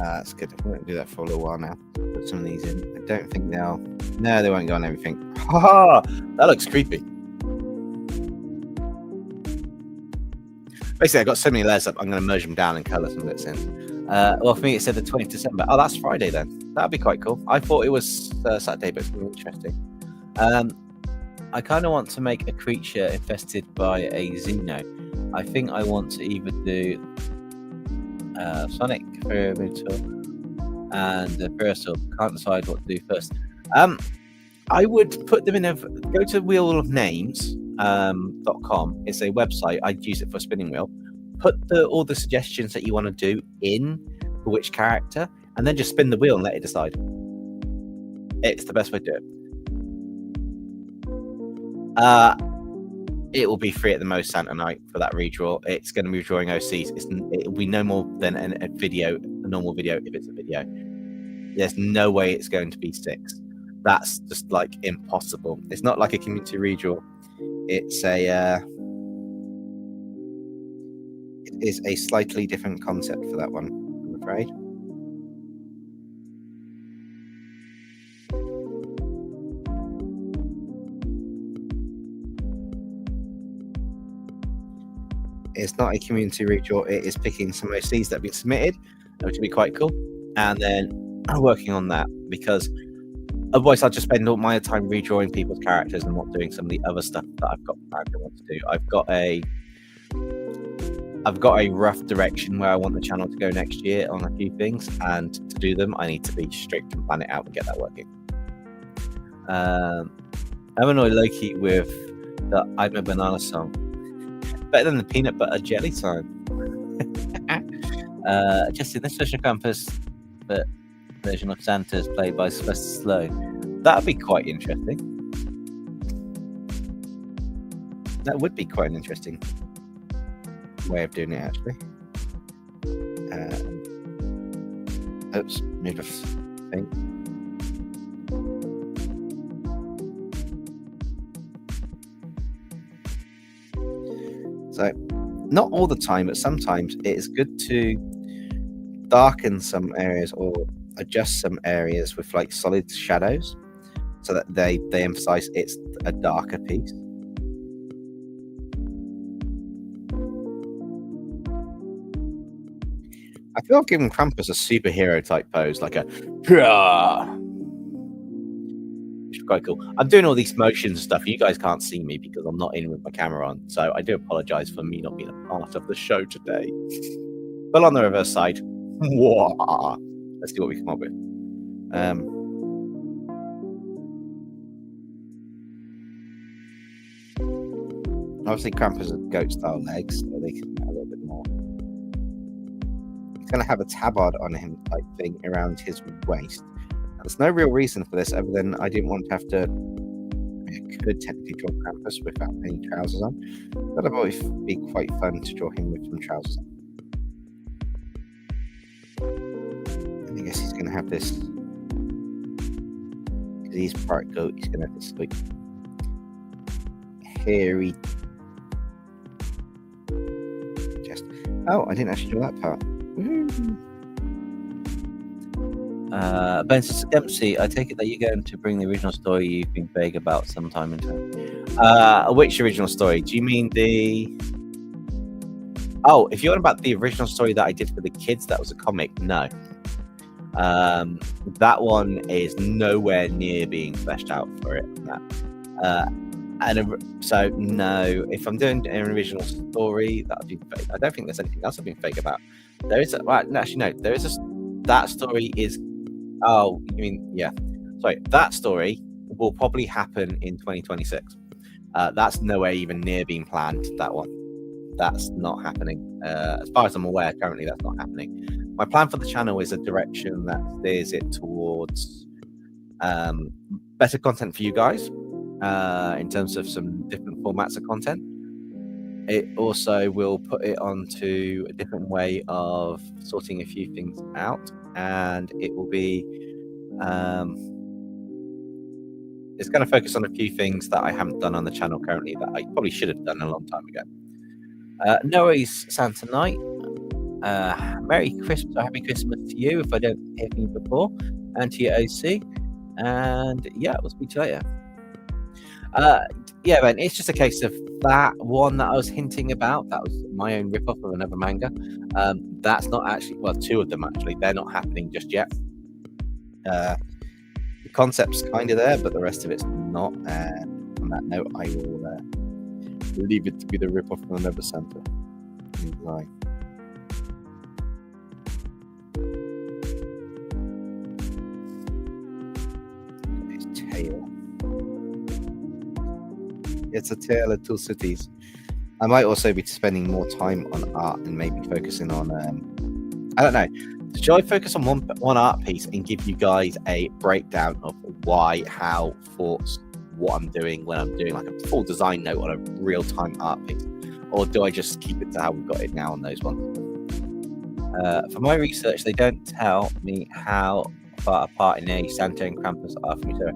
Speaker 1: That's good. I'm going to do that for a little while now. Put some of these in. I don't think they'll... No, they won't go on everything. Ha! That looks creepy. Basically, I've got so many layers up, I'm going to merge them down and colour some bits in. Well, for me, it said the 20th December. Oh, that's Friday then. That'd be quite cool. I thought it was Saturday, but it's really interesting. I kind of want to make a creature infested by a Xeno. I think I want to either do Sonic, Ferrometer, and the Versal. Can't decide what to do first. I would put them in a... Go to Wheel of Names. .com. It's a website. I'd use it for a spinning wheel. Put all the suggestions that you want to do in for which character, and then just spin the wheel and let it decide. It's the best way to do it. It will be free at the most Santa night for that redraw. It's going to be drawing OCs. It will be no more than a normal video if it's a video. There's no way it's going to be 6. That's just like impossible. It's not like a community redraw. It's it is a slightly different concept for that one, I'm afraid. It's not a community redraw. It is picking some OCs that have been submitted, which would be quite cool, and then working on that, because otherwise I'll just spend all my time redrawing people's characters and not doing some of the other stuff that I've got planned I want to do. I've got a rough direction where I want the channel to go next year on a few things, and to do them I need to be strict and plan it out and get that working. I'm annoyed Loki with the I'm a Banana song. Better than the peanut butter jelly song. Just in this version of Campus, but version of Santa's played by Sylvester Stallone. That'd be quite interesting. That would be quite an interesting way of doing it, actually. Oops, move a thing. So, not all the time, but sometimes it is good to darken some areas or adjust some areas with like solid shadows so that they emphasize it's a darker piece. I feel I've given Krampus a superhero type pose, like a which is quite cool. I'm doing all these motions and stuff. You guys can't see me because I'm not in with my camera on, so I do apologize for me not being a part of the show today. But on the reverse side, let's see what we come up with. Obviously, Krampus has goat-style legs, so they can have a little bit more. He's going to have a tabard on him type thing around his waist. There's no real reason for this other than I didn't want to have to... I could technically draw Krampus without any trousers on, but I thought it'd be quite fun to draw him with some trousers on. I guess he's going to have this, because he's part goat, he's going to have this like hairy chest. Oh, I didn't actually draw that part. Ben Dempsey, I take it that you're going to bring the original story you've been vague about sometime in time. Which original story? Do you mean the... Oh, if you're on about the original story that I did for the kids, that was a comic, no. That one is nowhere near being fleshed out for it. So no, if I'm doing an original story, that would be fake. I don't think there's anything else I've been fake about. There is there is that story is... Oh, you mean, yeah. Sorry, that story will probably happen in 2026. That's nowhere even near being planned, that one. That's not happening. As far as I'm aware, currently that's not happening. My plan for the channel is a direction that steers it towards better content for you guys in terms of some different formats of content. It also will put it onto a different way of sorting a few things out, and it will be it's going to focus on a few things that I haven't done on the channel currently that I probably should have done a long time ago. Noah's Santa Night. Merry Christmas or Happy Christmas to you if I don't hear from you before, and to your OC. And yeah, we'll speak to you later. Yeah, man, it's just a case of that one that I was hinting about. That was my own rip-off of another manga. That's not actually, well, two of them actually. They're not happening just yet. The concept's kind of there, but the rest of it's not. On that note, I will leave it to be the rip-off of another Santa. Right. His tail. It's a tale of two cities. I might also be spending more time on art and maybe focusing on I don't know. Should I focus on one art piece and give you guys a breakdown of why, how, thoughts, what I'm doing when I'm doing like a full design note on a real-time art piece? Or do I just keep it to how we've got it now on those ones? For my research, they don't tell me how far apart in a Santa and Krampus are from each other.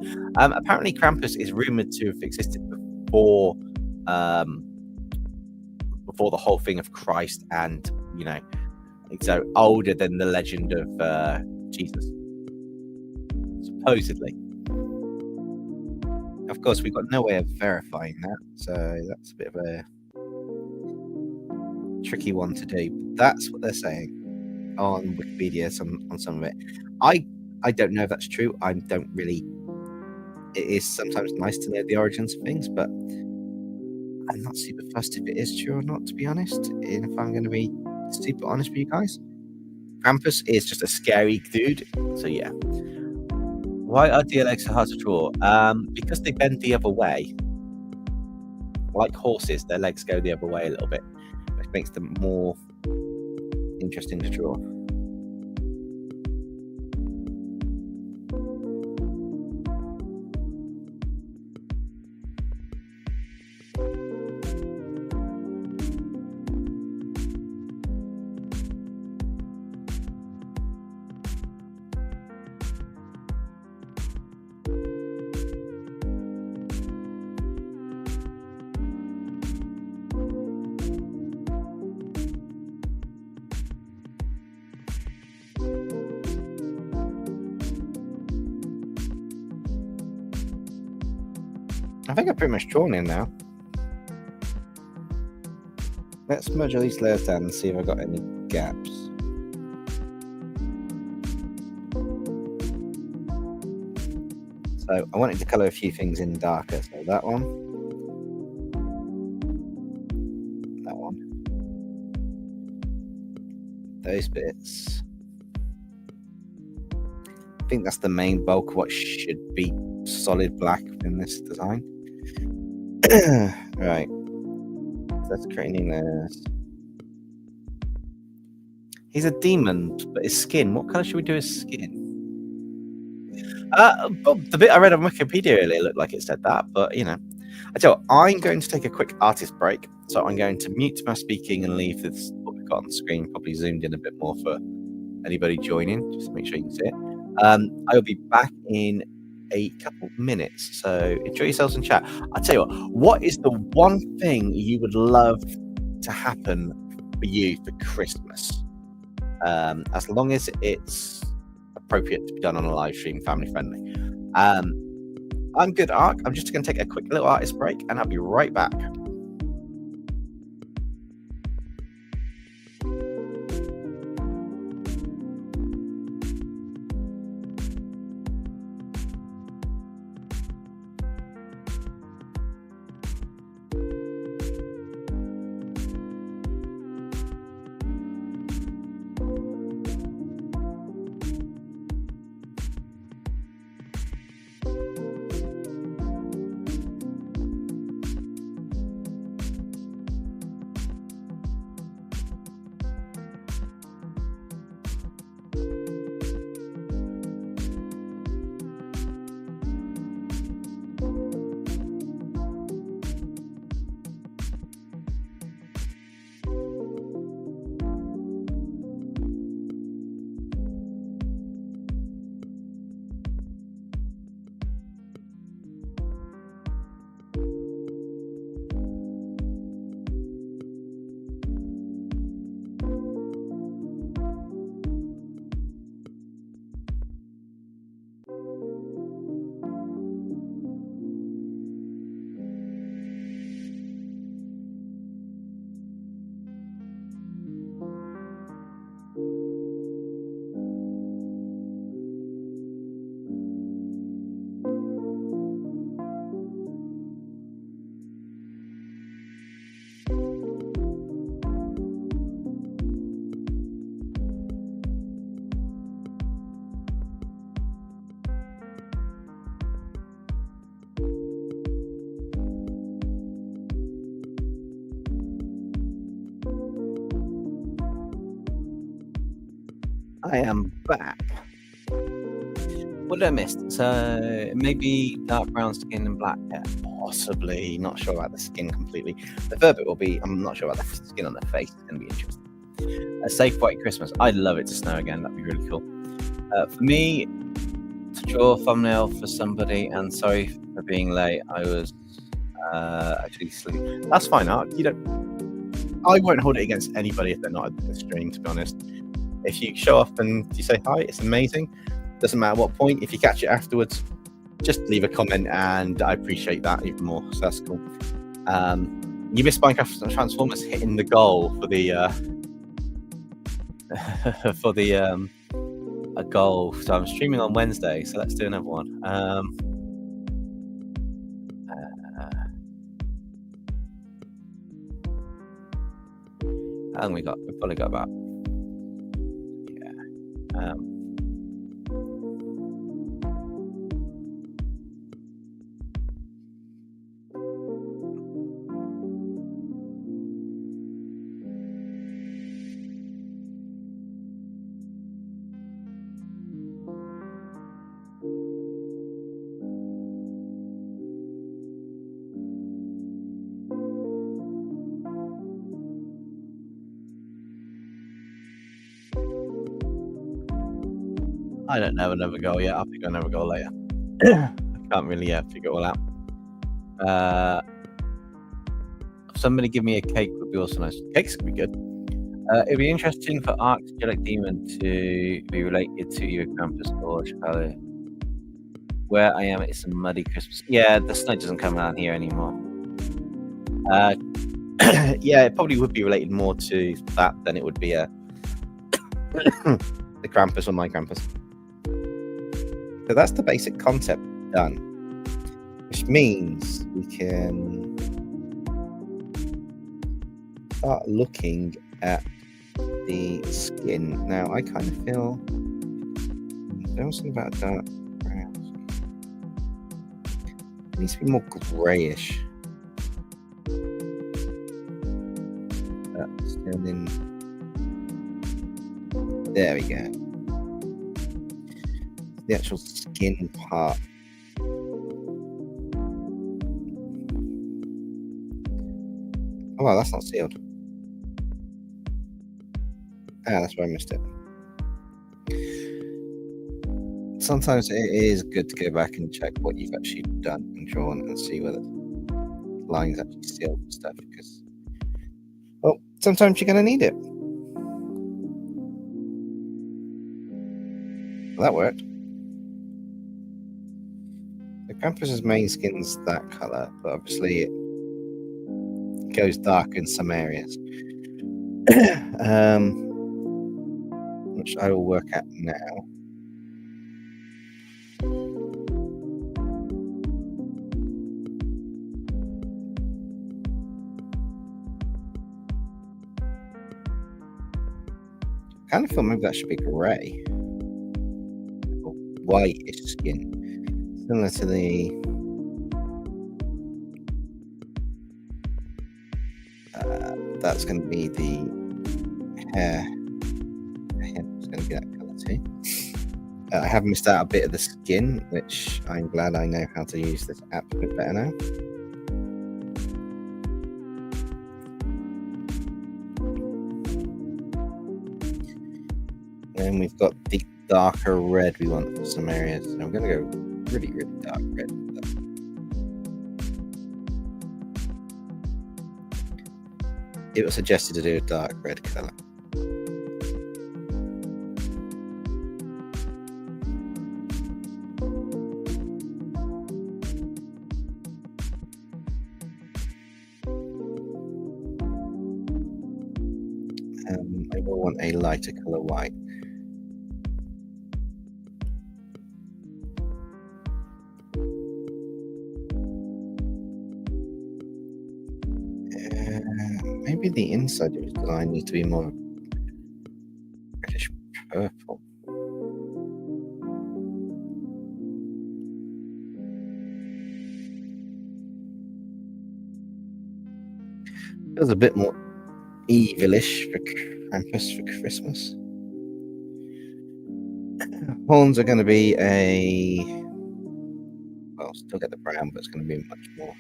Speaker 1: Apparently, Krampus is rumored to have existed before the whole thing of Christ, and so older than the legend of Jesus, supposedly. Of course, we've got no way of verifying that, so that's a bit of a tricky one to do. But that's what they're saying on Wikipedia on some of it. I don't know if that's true. I don't really. It is sometimes nice to know the origins of things, but I'm not super fussed if it is true or not, to be honest. And if I'm going to be super honest with you guys, Krampus is just a scary dude. So yeah. Why are deer legs so hard to draw? Because they bend the other way. Like horses, their legs go the other way a little bit, which makes them more interesting to draw. I think I've pretty much drawn in now. Let's merge all these layers down and see if I've got any gaps. So I wanted to colour a few things in darker. So that one. That one. Those bits. I think that's the main bulk of what should be solid black in this design. Right. That's creating this. He's a demon, but his skin. What colour should we do his skin? The bit I read on Wikipedia earlier looked like it said that, but I tell you what, I'm going to take a quick artist break. So I'm going to mute my speaking and leave this what we've got on the screen, probably zoomed in a bit more for anybody joining, just to make sure you can see it. I will be back in a couple of minutes, so enjoy yourselves in chat. I'll tell you what is the one thing you would love to happen for you for Christmas? As long as it's appropriate to be done on a live stream, family friendly. I'm good, Ark. I'm just going to take a quick little artist break and I'll be right back. I am back. What did I miss? So maybe dark brown skin and black hair. Possibly. Not sure about the skin completely. The third bit will be, I'm not sure about the skin on the face. It's going to be interesting. A safe white Christmas. I'd love it to snow again. That'd be really cool. For me, to draw a thumbnail for somebody, and sorry for being late. I was actually sleeping. That's fine, Art. I won't hold it against anybody if they're not at the stream, to be honest. If you show up and you say hi, it's amazing. Doesn't matter what point. If you catch it afterwards, just leave a comment, and I appreciate that even more. So that's cool. You missed Minecraft Transformers hitting the goal for the a goal. So I'm streaming on Wednesday, so let's do another one. And we've probably got about I don't know another goal yet. I'll pick another goal later. I can't really figure it all out. Somebody give me a cake would be also nice. Cakes could be good. It'd be interesting for Archangelic Demon to be related to either Krampus or Chicago. Where I am, it's a muddy Christmas. Yeah, the snow doesn't come around here anymore. Yeah, it probably would be related more to that than it would be the Krampus or my Krampus. So that's the basic concept done, which means we can start looking at the skin. Now, I kind of feel there was something about dark brown. It needs to be more grayish. Still in. There we go. The actual skin part. Oh, wow, that's not sealed. That's where I missed it. Sometimes it is good to go back and check what you've actually done and drawn and see whether the lines actually sealed and stuff, because, well, sometimes you're going to need it. Well, that worked. The Krampus's main skin's that colour, but obviously it goes dark in some areas. Which I will work at now. I kind of feel maybe that should be grey. Or whitish skin. Similar to the that's going to be the hair. It's going to be that colour too. I have missed out a bit of the skin, which I'm glad I know how to use this app a bit better now. And we've got the darker red we want for some areas. So I'm going to go really, really dark red. It was suggested to do a dark red colour. I will want a lighter colour white. Maybe the inside of his design needs to be more reddish purple. Feels a bit more evilish for Krampus for Christmas. Horns are going to be well, still get the brown, but it's going to be much more.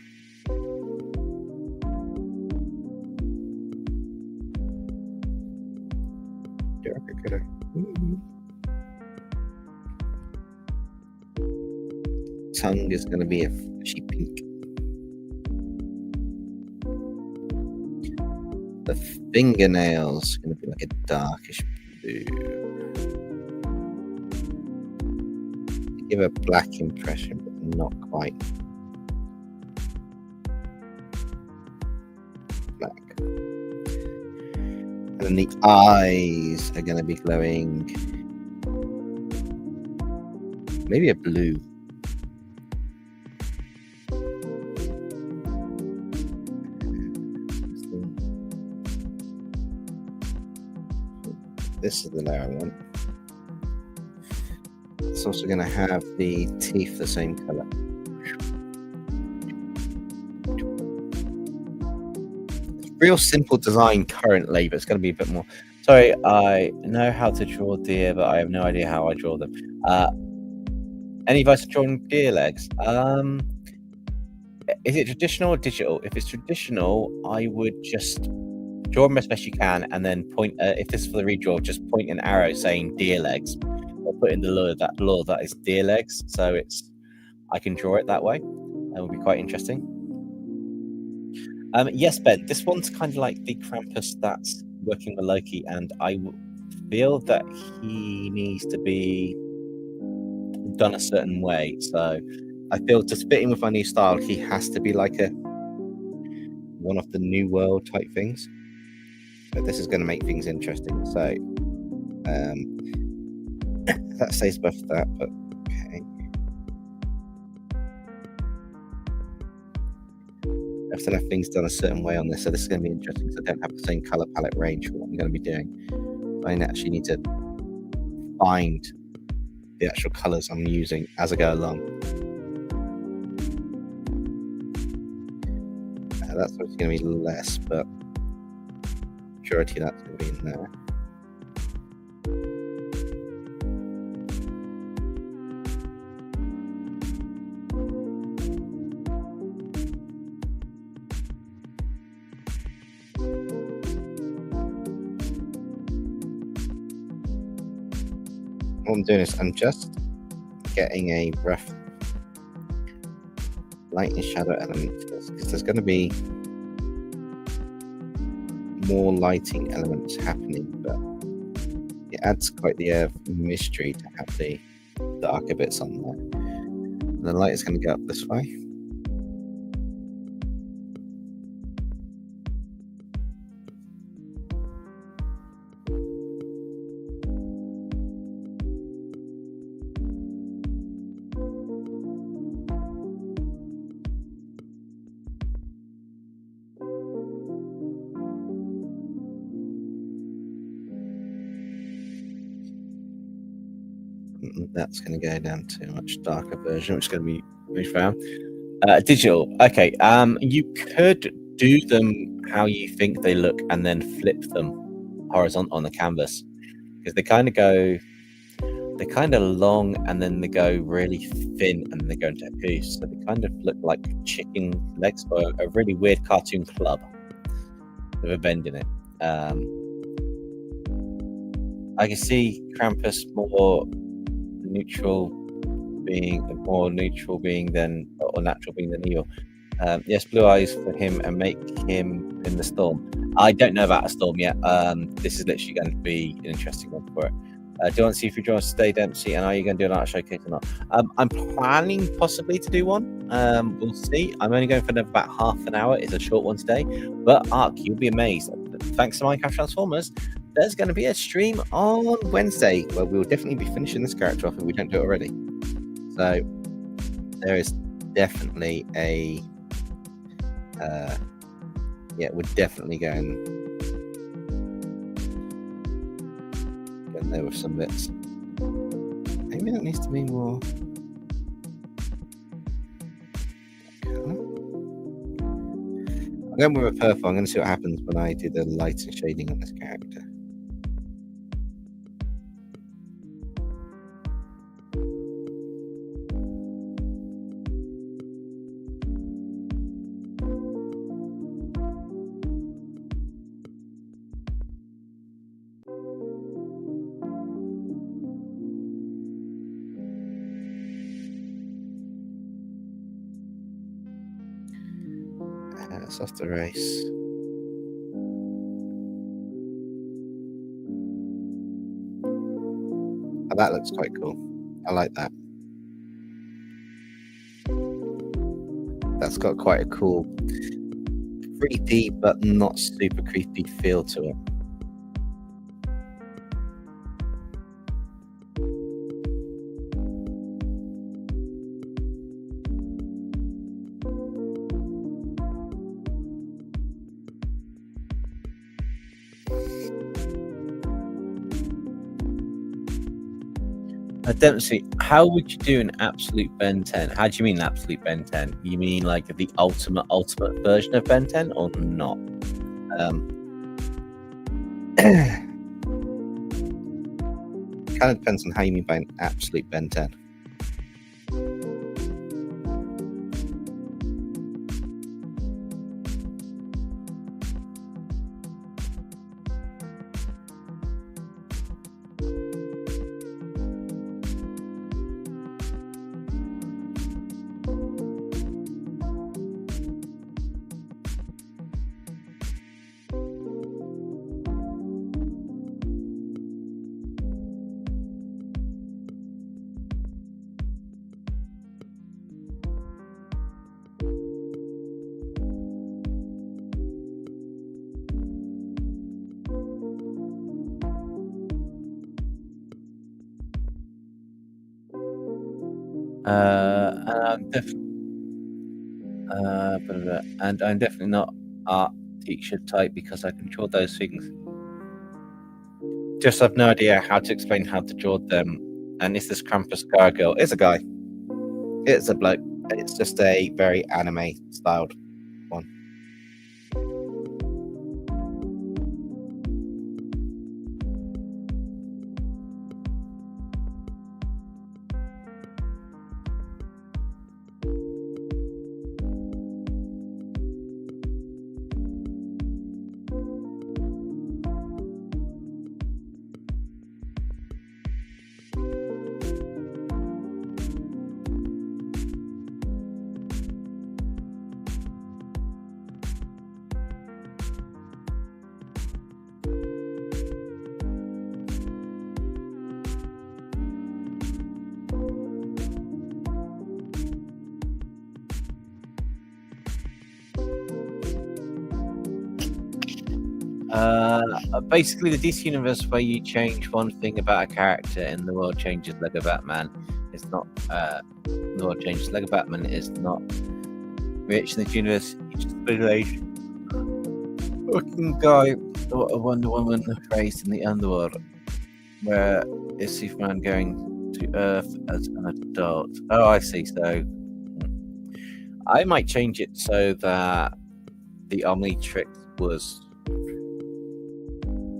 Speaker 1: Darker color. Tongue is going to be a fleshy pink. The fingernails are going to be like a darkish blue. They give a black impression, but not quite black. And then the eyes are going to be glowing, maybe a blue. This is the layer I want. It's also going to have the teeth the same color. Real simple design currently, but it's going to be a bit more. Sorry, I know how to draw deer, but I have no idea how I draw them. Any advice on drawing deer legs? Is it traditional or digital? If it's traditional, I would just draw them as best you can, and then point. If this is for the redraw, just point an arrow saying deer legs, or put in the lure that is deer legs. So I can draw it that way. That would be quite interesting. Yes, Ben. This one's kind of like the Krampus that's working with Loki, and I feel that he needs to be done a certain way. So I feel to fit in with my new style, he has to be like one of the New World type things. But this is going to make things interesting. So that stays above that, but okay. I have to have things done a certain way on this, so this is going to be interesting because I don't have the same color palette range for what I'm going to be doing. I actually need to find the actual colors I'm using as I go along. That's going to be less, but majority of that's going to be in there. What I'm doing is I'm just getting a rough light and shadow element because there's going to be more lighting elements happening, but it adds quite the mystery to have the darker bits on there. And the light is going to go up this way. That's going to go down to a much darker version, which is going to be moved around. Digital. Okay. You could do them how you think they look and then flip them horizontal on the canvas because they kind of long and then they go really thin and then they go into a piece. So they kind of look like chicken legs or a really weird cartoon club with a bend in it. I can see Krampus more neutral being than or natural being than evil. Yes, blue eyes for him and make him in the storm. I don't know about a storm yet. This is literally going to be an interesting one for it. Do you want to see if you join Stay Dempsey and are you going to do an art showcase or not? I'm planning possibly to do one. We'll see. I'm only going for about half an hour. It's a short one today, but Ark, you'll be amazed. Thanks to Minecraft Transformers, there's going to be a stream on Wednesday where we'll definitely be finishing this character off if we don't do it already. So there is definitely a we're definitely going there with some bits. Maybe that needs to be more color. I'm going with a purple. I'm going to see what happens when I do the light and shading on this character. That's off the race. Oh, that looks quite cool. I like that. That's got quite a cool, creepy but not super creepy feel to it. I don't see. How would you do an absolute Ben 10? How do you mean absolute Ben 10? You mean like the ultimate version of Ben 10 or not? Kind of depends on how you mean by an absolute Ben 10. And I'm definitely not art teacher type because I can draw those things. Just have no idea how to explain how to draw them. And is this Krampus gargoyle? It's a guy. It's a bloke. It's just a very anime styled one. Basically, the DC universe where you change one thing about a character and the world changes Lego Batman. It's not the world changes Lego Batman is not rich in this universe. He's just a fucking guy, a Wonder Woman raised in the underworld. Where is Superman going to Earth as an adult? Oh, I see. So I might change it so that the Omnitrix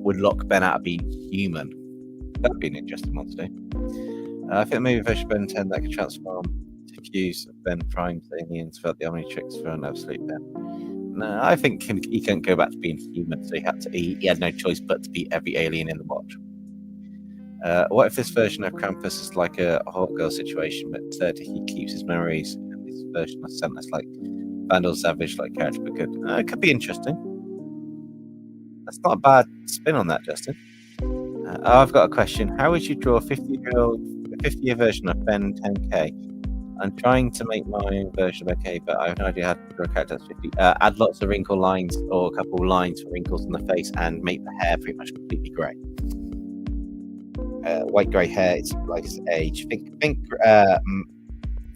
Speaker 1: would lock Ben out of being human. That'd be an interesting one to do. I think maybe version Ben 10 that could transform to fuse Ben Prime's aliens without the Omnitrix for an absolute Ben. No, I think he can't go back to being human, so he had no choice but to be every alien in the watch. What if this version of Krampus is like a hot girl situation, but instead he keeps his memories, and this version of Santa's like Vandal Savage like character, but good. It could be interesting. That's not a bad spin on that, Justin. I've got a question. How would you draw a 50-year version of Ben 10K? I'm trying to make my own version of OK, but I have no idea how to draw a character that's 50. Add lots of wrinkle lines or a couple of lines for wrinkles on the face and make the hair pretty much completely grey. White grey hair, it symbolizes age. Think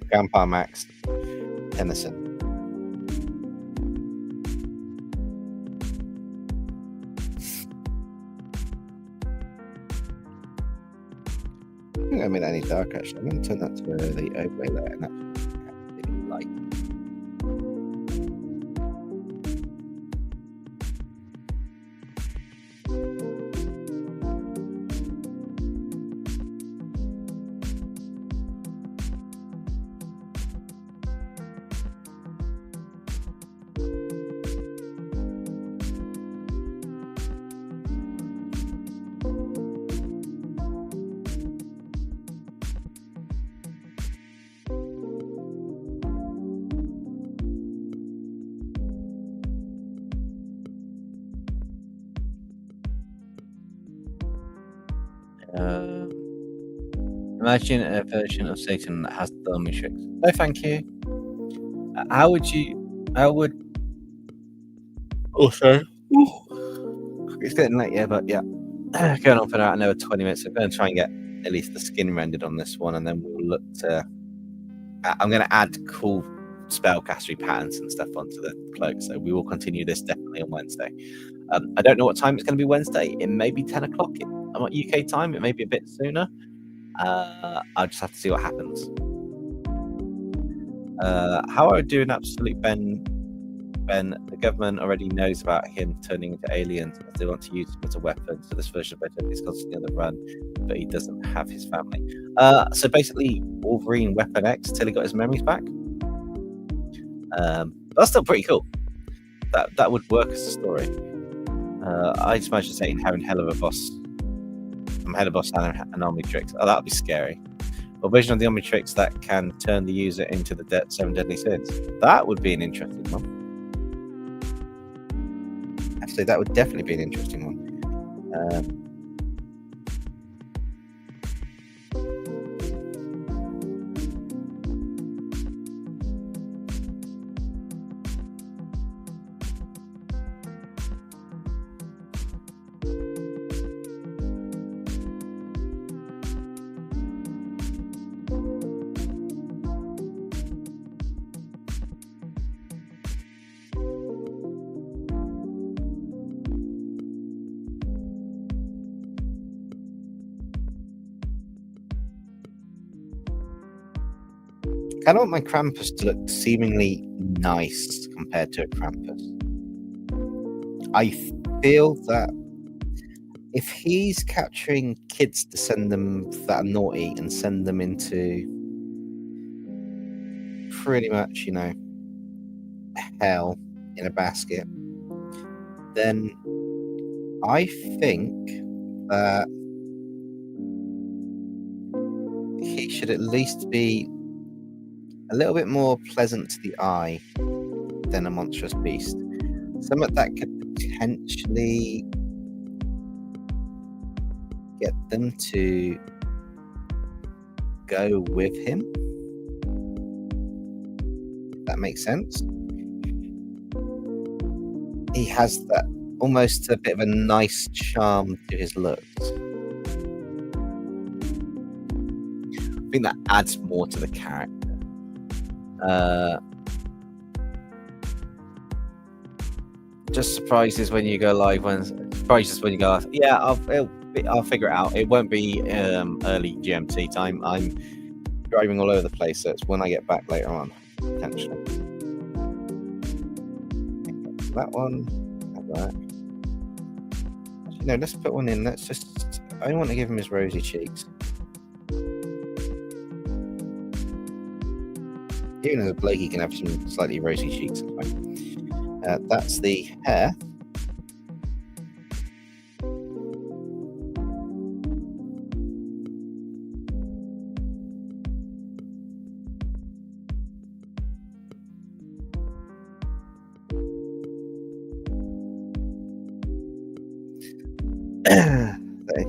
Speaker 1: Grandpa Max Tennyson. I think I made that any dark actually. I'm going to turn that to the overlay layer and actually light. Imagine a version of Satan that has the Omnitrix. No, thank you. How would you? How would? Oh, sorry. It's getting late, yeah, but yeah. Going on for another 20 minutes. I'm going to try and get at least the skin rendered on this one, and then we'll look to. I'm going to add cool spellcastery patterns and stuff onto the cloak, so we will continue this definitely on Wednesday. I don't know what time it's going to be Wednesday. It may be 10 o'clock UK time. It may be a bit sooner. I'll just have to see what happens. How I would do an absolute Ben, the government already knows about him turning into aliens, but they want to use him as a weapon. So this version of Ben is constantly on the run, but he doesn't have his family. So basically, Wolverine Weapon X till he got his memories back. That's still pretty cool. That would work as a story. I just imagine Satan having hell of a boss. Head of boss and an Omnitrix. Oh, that would be scary. A version of the Omnitrix that can turn the user into the 7 deadly sins. That would be an interesting one. Actually, that would definitely be an interesting one. I kind of want my Krampus to look seemingly nice compared to a Krampus. I feel that if he's capturing kids to send them that are naughty and send them into pretty much, hell in a basket, then I think that he should at least be a little bit more pleasant to the eye than a monstrous beast. Something that could potentially get them to go with him. If that makes sense. He has that almost a bit of a nice charm to his looks. I think that adds more to the character. Just surprises when you go live. Surprises when you go live. Yeah, I'll figure it out. It won't be early GMT time. I'm driving all over the place, so it's when I get back later on, potentially. That one. That. Actually, no, let's put one in. I want to give him his rosy cheeks. Even as a bloke, he can have some slightly rosy cheeks. That's the hair.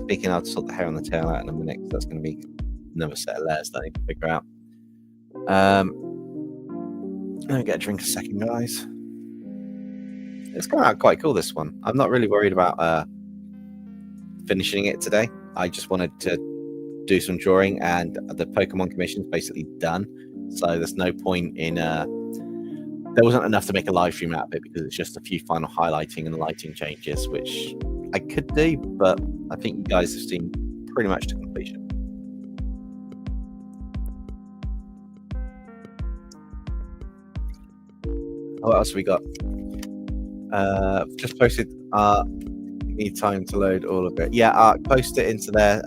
Speaker 1: Speaking, I'll sort the hair on the tail out in a minute, because that's going to be another set of layers that I need to figure out. Let me get a drink a second, guys. It's come out quite cool, this one. I'm not really worried about finishing it today. I just wanted to do some drawing, and the Pokemon commission is basically done. So there's no point in... there wasn't enough to make a live stream out of it, because it's just a few final highlighting and lighting changes, which I could do, but I think you guys have seen pretty much to completion. What else have we got? Just posted. Need time to load all of it. Yeah, post it into there.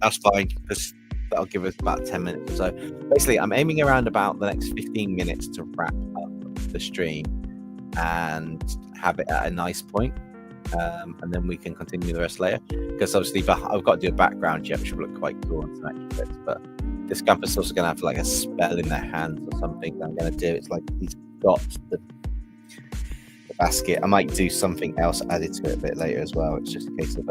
Speaker 1: That's fine, because that'll give us about 10 minutes or so. Basically, I'm aiming around about the next 15 minutes to wrap up the stream and have it at a nice point. And then we can continue the rest later. Because obviously, I've got to do a background check, which will look quite cool on some extra bits. But this campus is also going to have like a spell in their hands or something that I'm going to do. It's like he's got the basket. I might do something else added to it a bit later as well. It's just a case of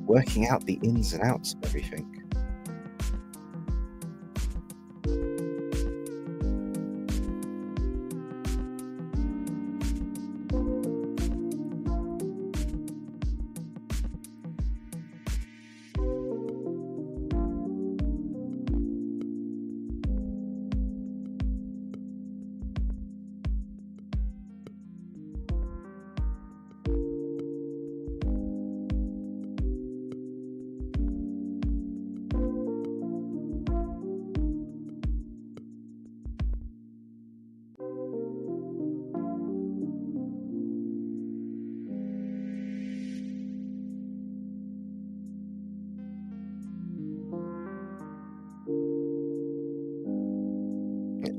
Speaker 1: working out the ins and outs of everything.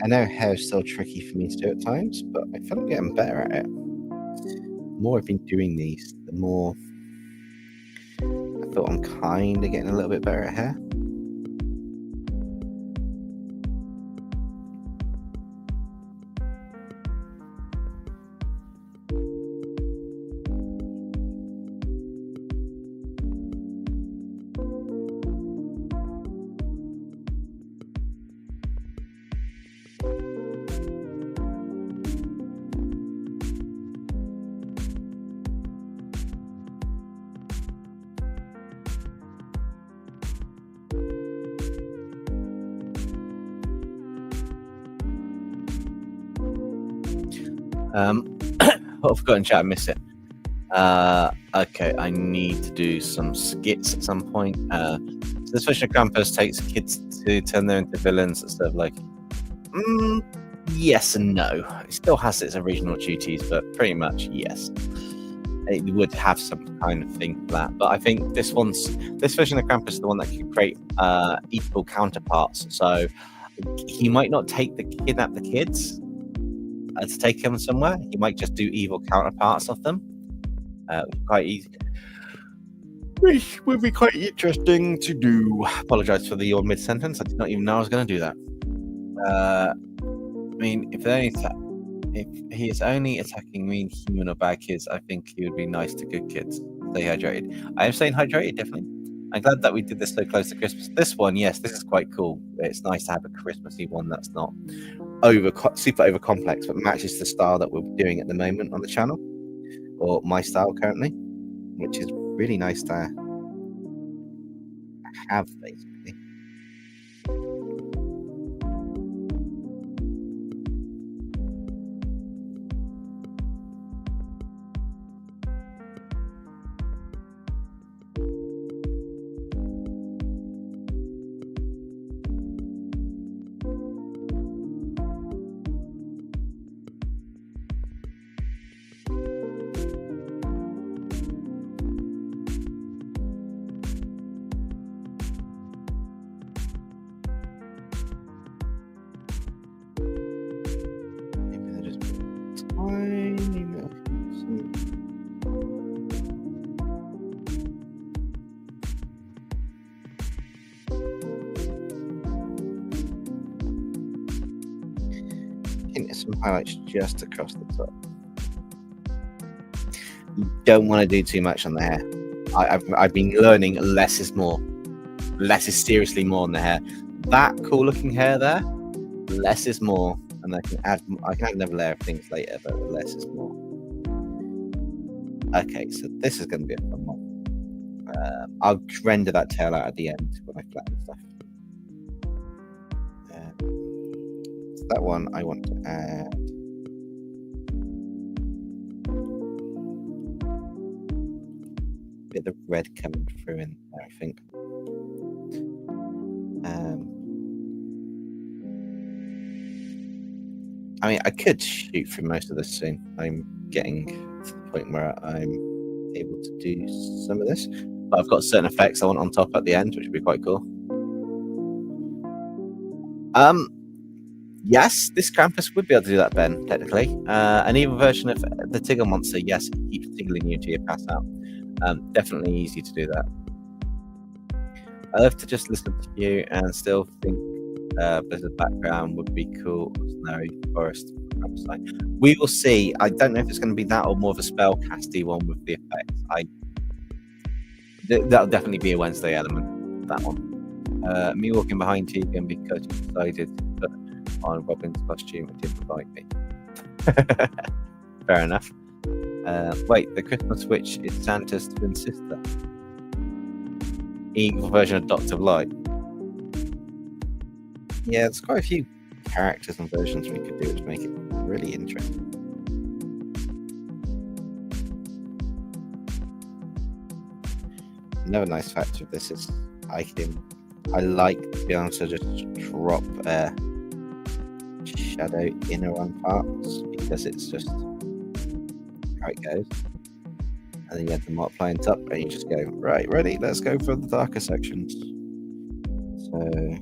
Speaker 1: I know hair's still tricky for me to do at times, but I feel I'm getting better at it. The more I've been doing these, the more I feel I'm kind of getting a little bit better at hair. I've forgotten chat, I missed it. Okay, I need to do some skits at some point. So this Vision of Krampus takes kids to turn them into villains instead of like, yes and no. It still has its original duties, but pretty much yes. It would have some kind of thing for that. But I think this Vision of Krampus is the one that can create equal counterparts. So he might not kidnap the kids to take them somewhere. He might just do evil counterparts of them. Quite easy. Which would be quite interesting to do. Apologise for the old mid-sentence. I did not even know I was going to do that. I mean, if he is only attacking mean human or bad kids, I think he would be nice to good kids. Stay hydrated. I am staying hydrated, definitely. I'm glad that we did this so close to Christmas. This one, yes, this is quite cool. It's nice to have a Christmassy one that's not super over complex, but matches the style that we're doing at the moment on the channel, or my style currently, which is really nice to have, basically. Some highlights just across the top. You don't want to do too much on the hair. I've been learning less is more. Less is seriously more on the hair. That cool looking hair there, less is more, and I can add another layer of things later, but less is more. Okay, so this is going to be a fun one. I'll render that tail out at the end when I flatten stuff. That one I want to add a bit of red coming through in there, I think. I mean, I could shoot through most of this soon. I'm getting to the point where I'm able to do some of this, but I've got certain effects I want on top at the end, which would be quite cool. Yes, this Krampus would be able to do that, Ben, technically. An evil version of the Tiggle monster, yes, it keeps tickling you until you pass out. Definitely easy to do that. I love to just listen to you and still think Blizzard background would be cool. Snowy forest. We will see. I don't know if it's going to be that or more of a spellcasty one with the effects. That'll definitely be a Wednesday element, that one. Me walking behind Tegan because you decided to put on Robin's costume and didn't invite me. Fair enough. Wait, the Christmas witch is Santa's twin sister. Evil version of Doctor Light. Yeah, there's quite a few characters and versions we could do to make it really interesting. Another nice fact of this is I like to be able to just drop shadow in around parts because it's just how it goes. And then you have the multiplying top and you just go, right, ready, let's go for the darker sections. So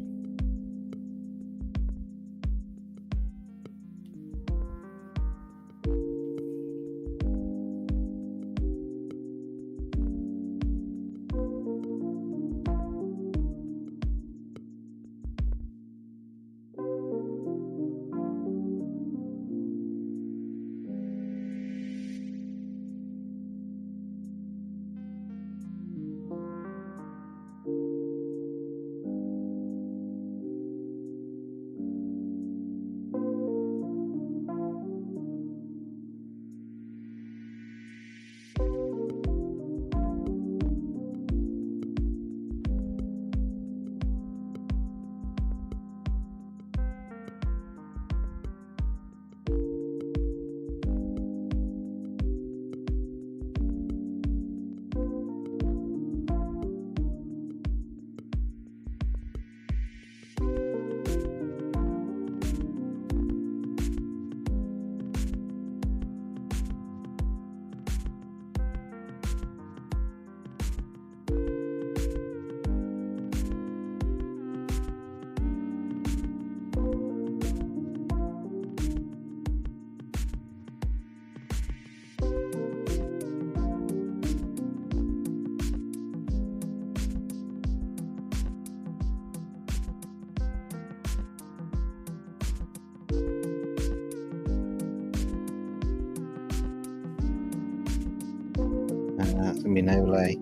Speaker 1: that's gonna be an overlay.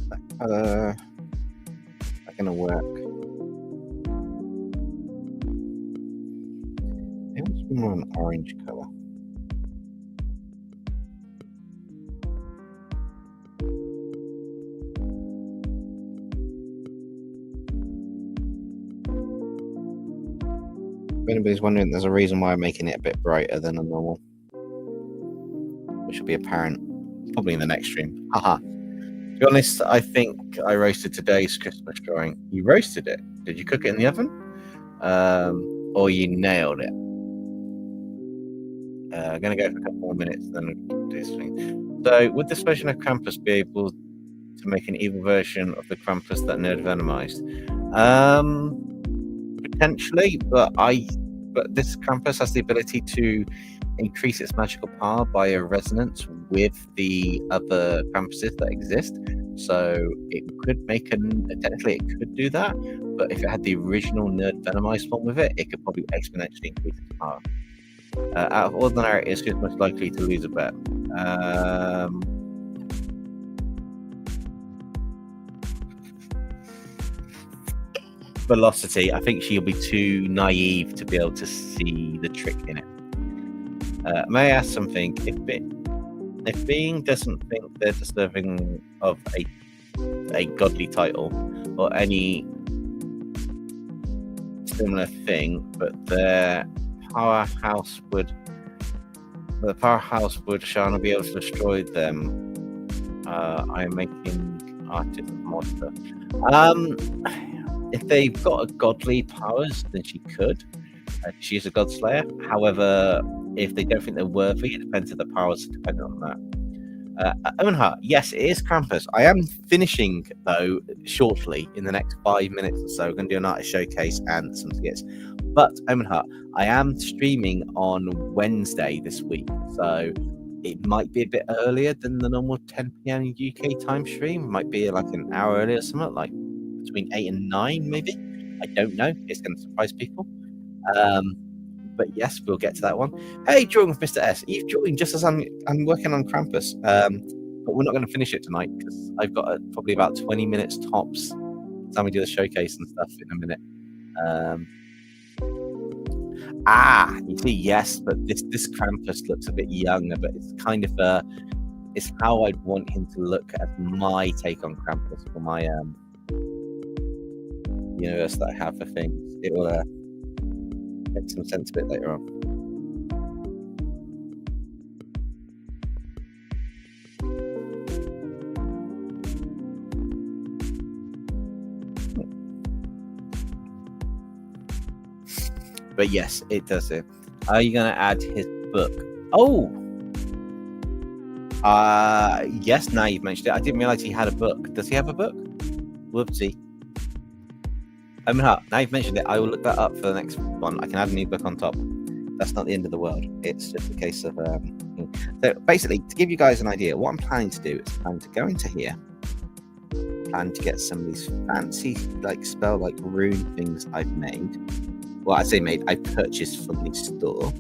Speaker 1: That colour, that's gonna work. Maybe it's more an orange colour. If anybody's wondering, there's a reason why I'm making it a bit brighter than a normal, which will be apparent probably in the next stream. Haha. To be honest, I think I roasted today's Christmas drawing. You roasted it? Did you cook it in the oven? Or you nailed it? I'm going to go for a couple more minutes, then do this thing. So, would this version of Krampus be able to make an evil version of the Krampus that Nerd venomized? Potentially, but this Krampus has the ability to increase its magical power by a resonance with the other Krampuses that exist. So it could technically it could do that, but if it had the original Nerd venomized form with it, it could probably exponentially increase its power. Out of all the narratives, who's most likely to lose a bet? Velocity. I think she'll be too naive to be able to see the trick in it. May I ask something? If Being doesn't think they're deserving of a godly title or any similar thing, but the powerhouse would Shana be able to destroy them? I'm making artist monster. If they've got godly powers, then she could. She's a god slayer. However, if they don't think they're worthy, it depends if the powers are dependent on that. Owenhart, yes, it is Krampus. I am finishing, though, shortly, in the next 5 minutes or so. I'm going to do an artist showcase and some skits. But, Owenhart, I am streaming on Wednesday this week, so it might be a bit earlier than the normal 10 p.m. UK time stream. It might be like an hour earlier or something, like between 8 and 9, maybe. I don't know. It's going to surprise people. But yes, we'll get to that one. Hey, drawing with Mr. S. You've joined just as I'm working on Krampus. but we're not going to finish it tonight because I've got probably about 20 minutes tops. Time we do the showcase and stuff in a minute. You see, yes, but this Krampus looks a bit younger, but it's kind of it's how I'd want him to look as my take on Krampus for my universe that I have for things. It will make some sense a bit later on. But yes, it does it. Are you going to add his book? Oh! Yes, now you've mentioned it. I didn't realize he had a book. Does he have a book? Whoopsie. Now you've mentioned it. I will look that up for the next one. I can add a new book on top. That's not the end of the world. It's just a case of... So basically, to give you guys an idea, what I'm planning to do is plan to go into here, plan to get some of these fancy spell rune things I've made. Well, I say made, I purchased from the store,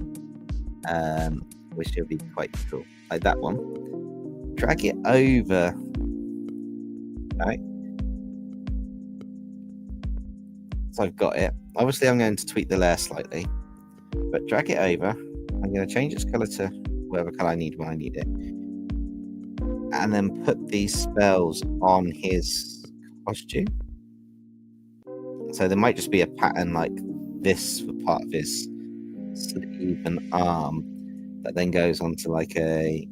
Speaker 1: which will be quite cool. Like that one. Drag it over. Right. So I've got it. Obviously, I'm going to tweak the layer slightly, but drag it over. I'm going to change its color to whatever color I need when I need it. And then put these spells on his costume. So there might just be a pattern like this for part of his sleeve and arm that then goes onto like a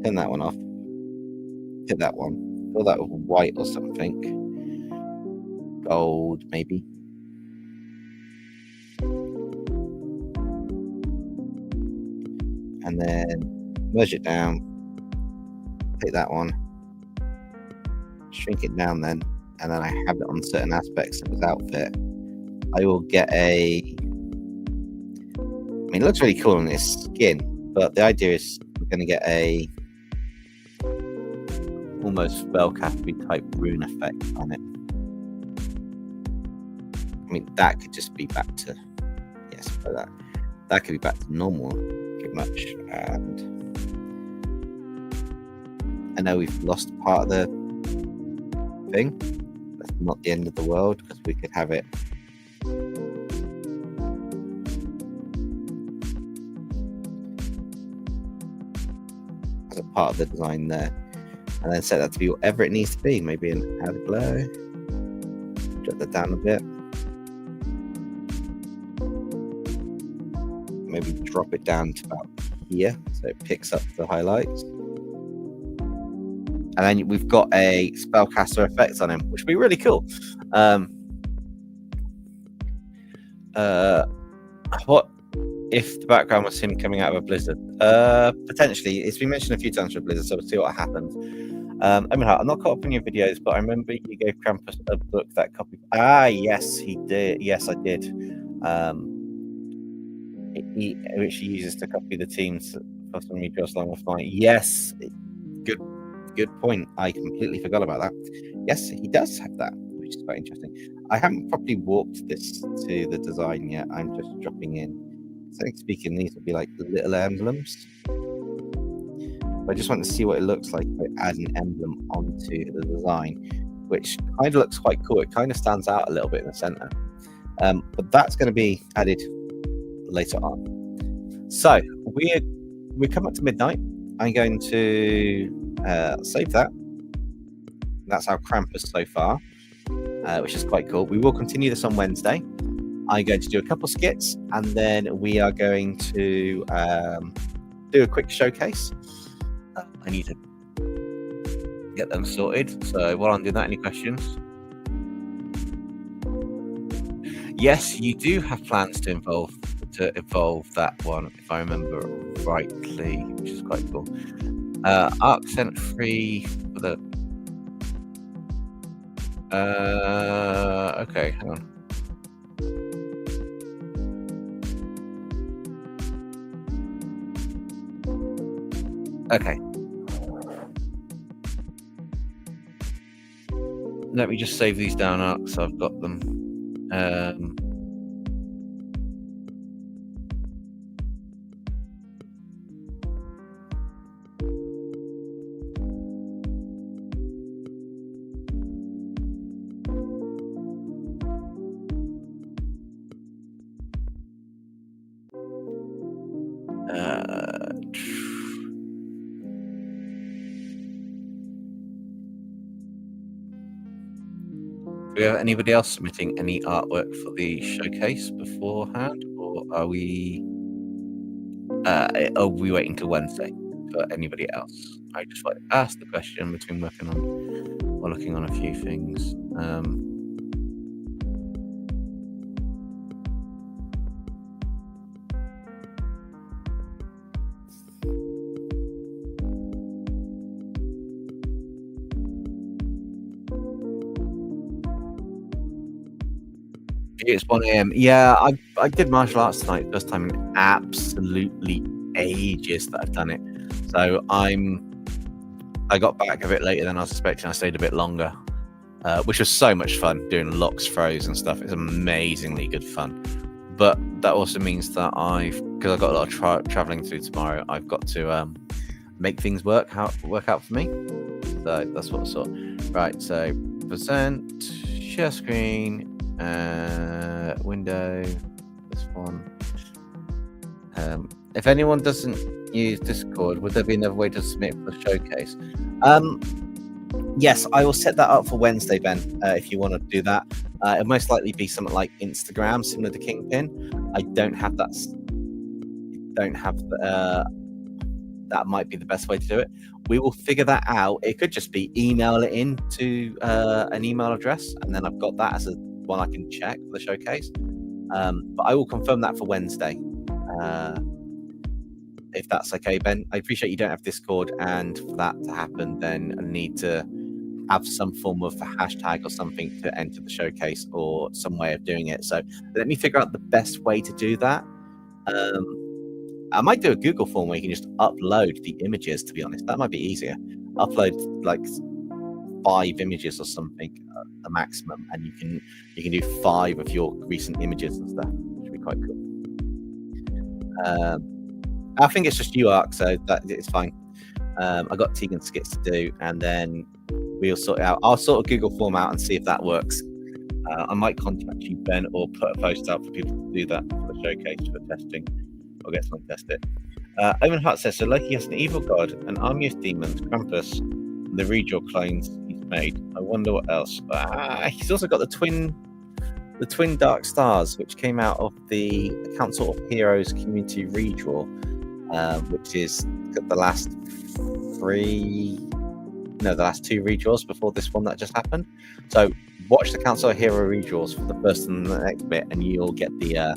Speaker 1: turn that one off, hit that one, fill that with white or something, gold maybe, and then merge it down, take that one, shrink it down then, and then I have it on certain aspects of his outfit. I will get it looks really cool on his skin, but the idea is we're going to get a almost spellcastery type rune effect on it. That could just be back to that could be back to normal pretty much. And I know we've lost part of the thing. That's not the end of the world because we could have it as a part of the design there, and then set that to be whatever it needs to be. Maybe an add glow, drop that down a bit, maybe drop it down to about here so it picks up the highlights. And then we've got a spellcaster effect on him, which would be really cool. What if the background was him coming out of a blizzard? Potentially. It's been mentioned a few times for a blizzard, so we'll see what happens. I'm not caught up in your videos, but I remember you gave Krampus a book that copied. Yes, he did. Yes, I did. Which he uses to copy the teams for some redraws along with mine. Yes, good point. I completely forgot about that. Yes, he does have that, which is quite interesting. I haven't properly walked this to the design yet. I'm just dropping in. So speaking, these would be like little emblems. I just want to see what it looks like if I add an emblem onto the design, which kind of looks quite cool. It kind of stands out a little bit in the center. But that's going to be added later on. So we're coming up to midnight. I'm going to save that. That's our Krampus so far, which is quite cool. We will continue this on Wednesday. I'm going to do a couple skits, and then we are going to do a quick showcase. I need to get them sorted. So while I'm doing that, any questions? Yes, you do have plans to evolve that one, if I remember rightly, which is quite cool. Accent free for the okay, hang on. Okay. Let me just save these down up so I've got them. Do we have anybody else submitting any artwork for the showcase beforehand, or are we waiting till Wednesday for anybody else? I just like to ask the question between working on or looking on a few things. It's 1 a.m. Yeah, I did martial arts tonight, first time in absolutely ages that I've done it. So I got back a bit later than I was expecting. I stayed a bit longer, which was so much fun doing locks, throws, and stuff. It's amazingly good fun. But that also means that because I've got a lot of traveling to do tomorrow, I've got to make things work out for me. So that's what I saw. Right. So present, share screen. Window, this one. If anyone doesn't use Discord, would there be another way to submit for the showcase? Yes, I will set that up for Wednesday, Ben. If you want to do that, it'll most likely be something like Instagram, similar to Kingpin. I don't have that. That might be the best way to do it. We will figure that out. It could just be email it in to an email address, and then I've got that as one I can check for the showcase. But I will confirm that for Wednesday, if that's okay, Ben. I appreciate you don't have Discord, and for that to happen, then I need to have some form of hashtag or something to enter the showcase or some way of doing it. So let me figure out the best way to do that. I might do a Google form where you can just upload the images, to be honest. That might be easier. Upload like 5 images or something, a maximum, and you can do 5 of your recent images and stuff, which would be quite cool. I think it's just you, Arc, so that it's fine. I got Tegan skits to do, and then we'll sort it out. I'll sort a Google form out and see if that works. I might contact you, Ben, or put a post out for people to do that for the showcase for testing. I'll get someone to test it. Owen Hart says, so Loki has an evil god, an army of demons, Krampus, and the redraw clones he's made. I wonder what else. He's also got the twin Dark Stars, which came out of the Council of Heroes community redraw, which is the last 2 redraws before this one that just happened. So watch the Council of Hero redraws for the first and the next bit, and you'll get the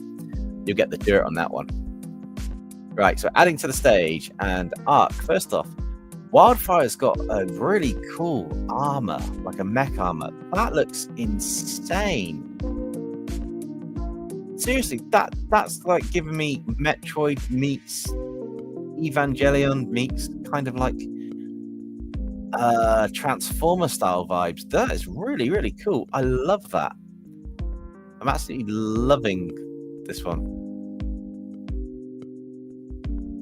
Speaker 1: dirt on that one. Right, so adding to the stage, and Arc, first off, Wildfire's got a really cool armor, like a mech armor. That looks insane. Seriously, that's like giving me Metroid meets Evangelion meets kind of like Transformer style vibes. That is really, really cool. I love that. I'm absolutely loving this one.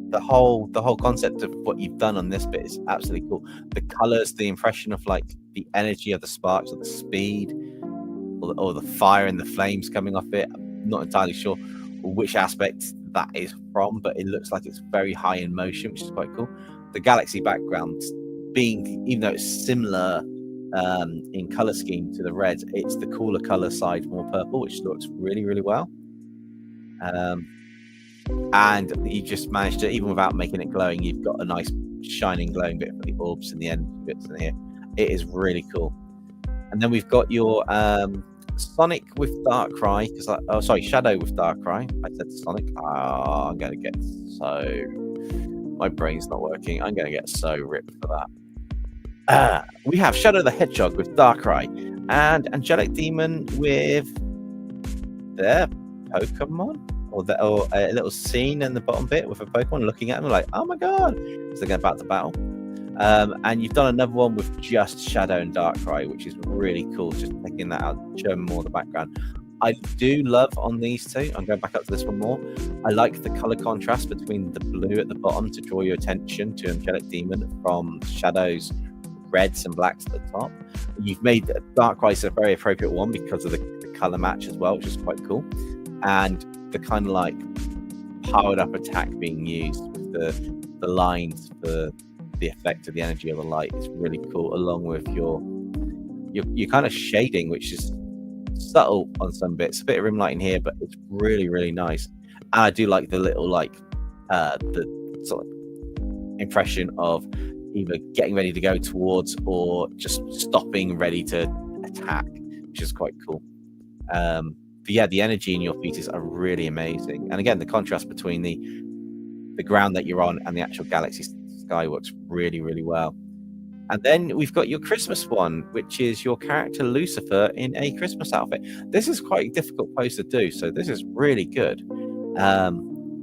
Speaker 1: The whole concept of what you've done on this bit is absolutely cool. The colors, the impression of like the energy of the sparks, or the speed, or the fire and the flames coming off it. I'm not entirely sure which aspect that is from, but it looks like it's very high in motion, which is quite cool. The galaxy background even though it's similar in color scheme to the red, it's the cooler color side, more purple, which looks really, really well. And you just managed to, even without making it glowing, you've got a nice shining glowing bit for the orbs and the end bits in here. It is really cool. And then we've got your Sonic with Darkrai, Shadow with Darkrai. I said Sonic. I'm going to get my brain's not working. I'm going to get so ripped for that. We have Shadow the Hedgehog with Darkrai and Angelic Demon with their Pokemon. Or a little scene in the bottom bit with a Pokemon looking at them like, oh my god, so they're about to battle. And you've done another one with just Shadow and Darkrai, which is really cool, just taking that out, showing more of the background. I do love on these two, I'm going back up to this one more, I like the color contrast between the blue at the bottom to draw your attention to Angelic Demon from Shadow's reds and blacks at the top. You've made Darkrai a very appropriate one because of the color match as well, which is quite cool. And the kind of like powered up attack being used with the lines for the effect of the energy of the light is really cool, along with your kind of shading, which is subtle on some bits, a bit of rim lighting here, but it's really, really nice. And I do like the little the sort of impression of either getting ready to go towards or just stopping ready to attack, which is quite cool. But yeah, the energy in your pieces are really amazing, and again, the contrast between the ground that you're on and the actual galaxy sky works really, really well. And then we've got your Christmas one, which is your character Lucifer in a Christmas outfit. This is quite a difficult pose to do, so this is really good.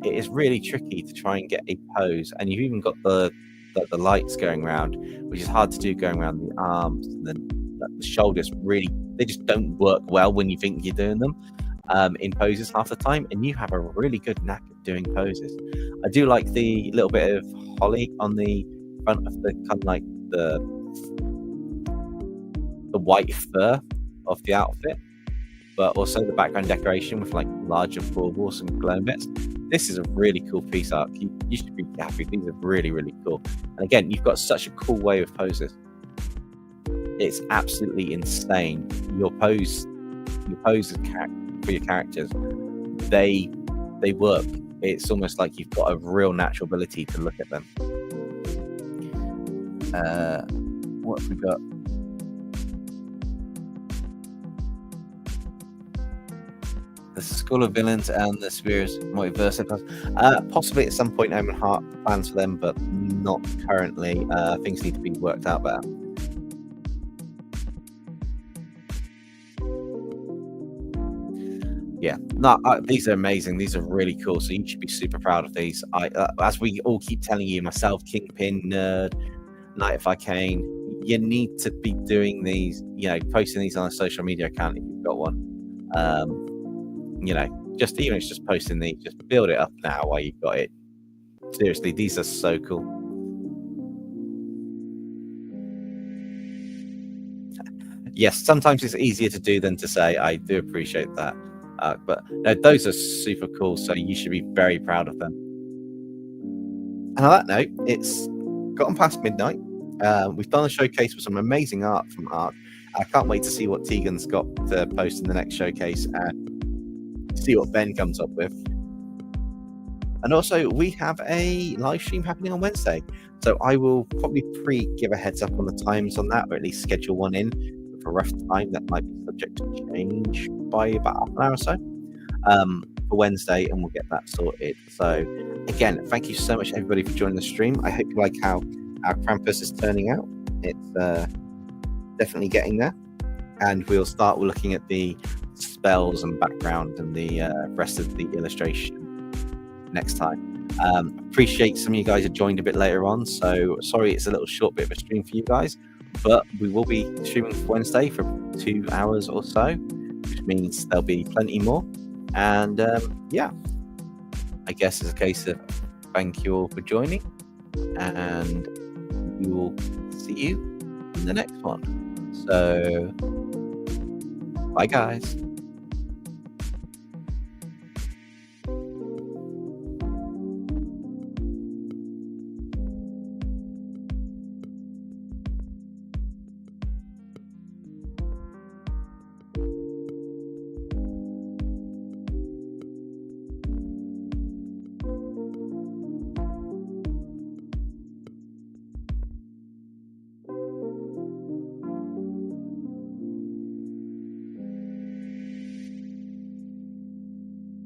Speaker 1: It is really tricky to try and get a pose, and you've even got the lights going around, which is hard to do going around the arms, and then the shoulders. Really, they just don't work well when you think you're doing them in poses half the time, and you have a really good knack at doing poses. I do like the little bit of holly on the front of the kind of like the white fur of the outfit, but also the background decoration with like larger baubles and glow bits. This is a really cool piece art. You should be happy. These are really, really cool. And again, you've got such a cool way of poses. It's absolutely insane. Your poses for your characters, they work. It's almost like you've got a real natural ability to look at them. What have we got? The School of Villains and the Spheres Multiverse. Possibly at some point, Omen Heart plans for them, but not currently. Things need to be worked out better. Yeah, no, these are amazing. These are really cool. So you should be super proud of these. As we all keep telling you, myself, Kingpin, Nerd, Knight of Arcane, you need to be doing these, posting these on a social media account if you've got one. Just even if it's just posting these, just build it up now while you've got it. Seriously, these are so cool. Yes, sometimes it's easier to do than to say. I do appreciate that. But no, those are super cool, so you should be very proud of them. And on that note, it's gotten past midnight. We've done a showcase with some amazing art from Art. I can't wait to see what Tegan's got to post in the next showcase and see what Ben comes up with. And also, we have a live stream happening on Wednesday, so I will probably give a heads up on the times on that, or at least schedule one in with a rough time that might be subject to change by about half an hour or so for Wednesday, and we'll get that sorted. So again, thank you so much everybody for joining the stream. I hope you like how our Krampus is turning out. It's definitely getting there, and we'll start looking at the spells and background and the rest of the illustration next time. Appreciate some of you guys have joined a bit later on, so sorry it's a little short bit of a stream for you guys, but we will be streaming for Wednesday for 2 hours or so, which means there'll be plenty more. And yeah, I guess it's a case of thank you all for joining, and we will see you in the next one. So bye guys.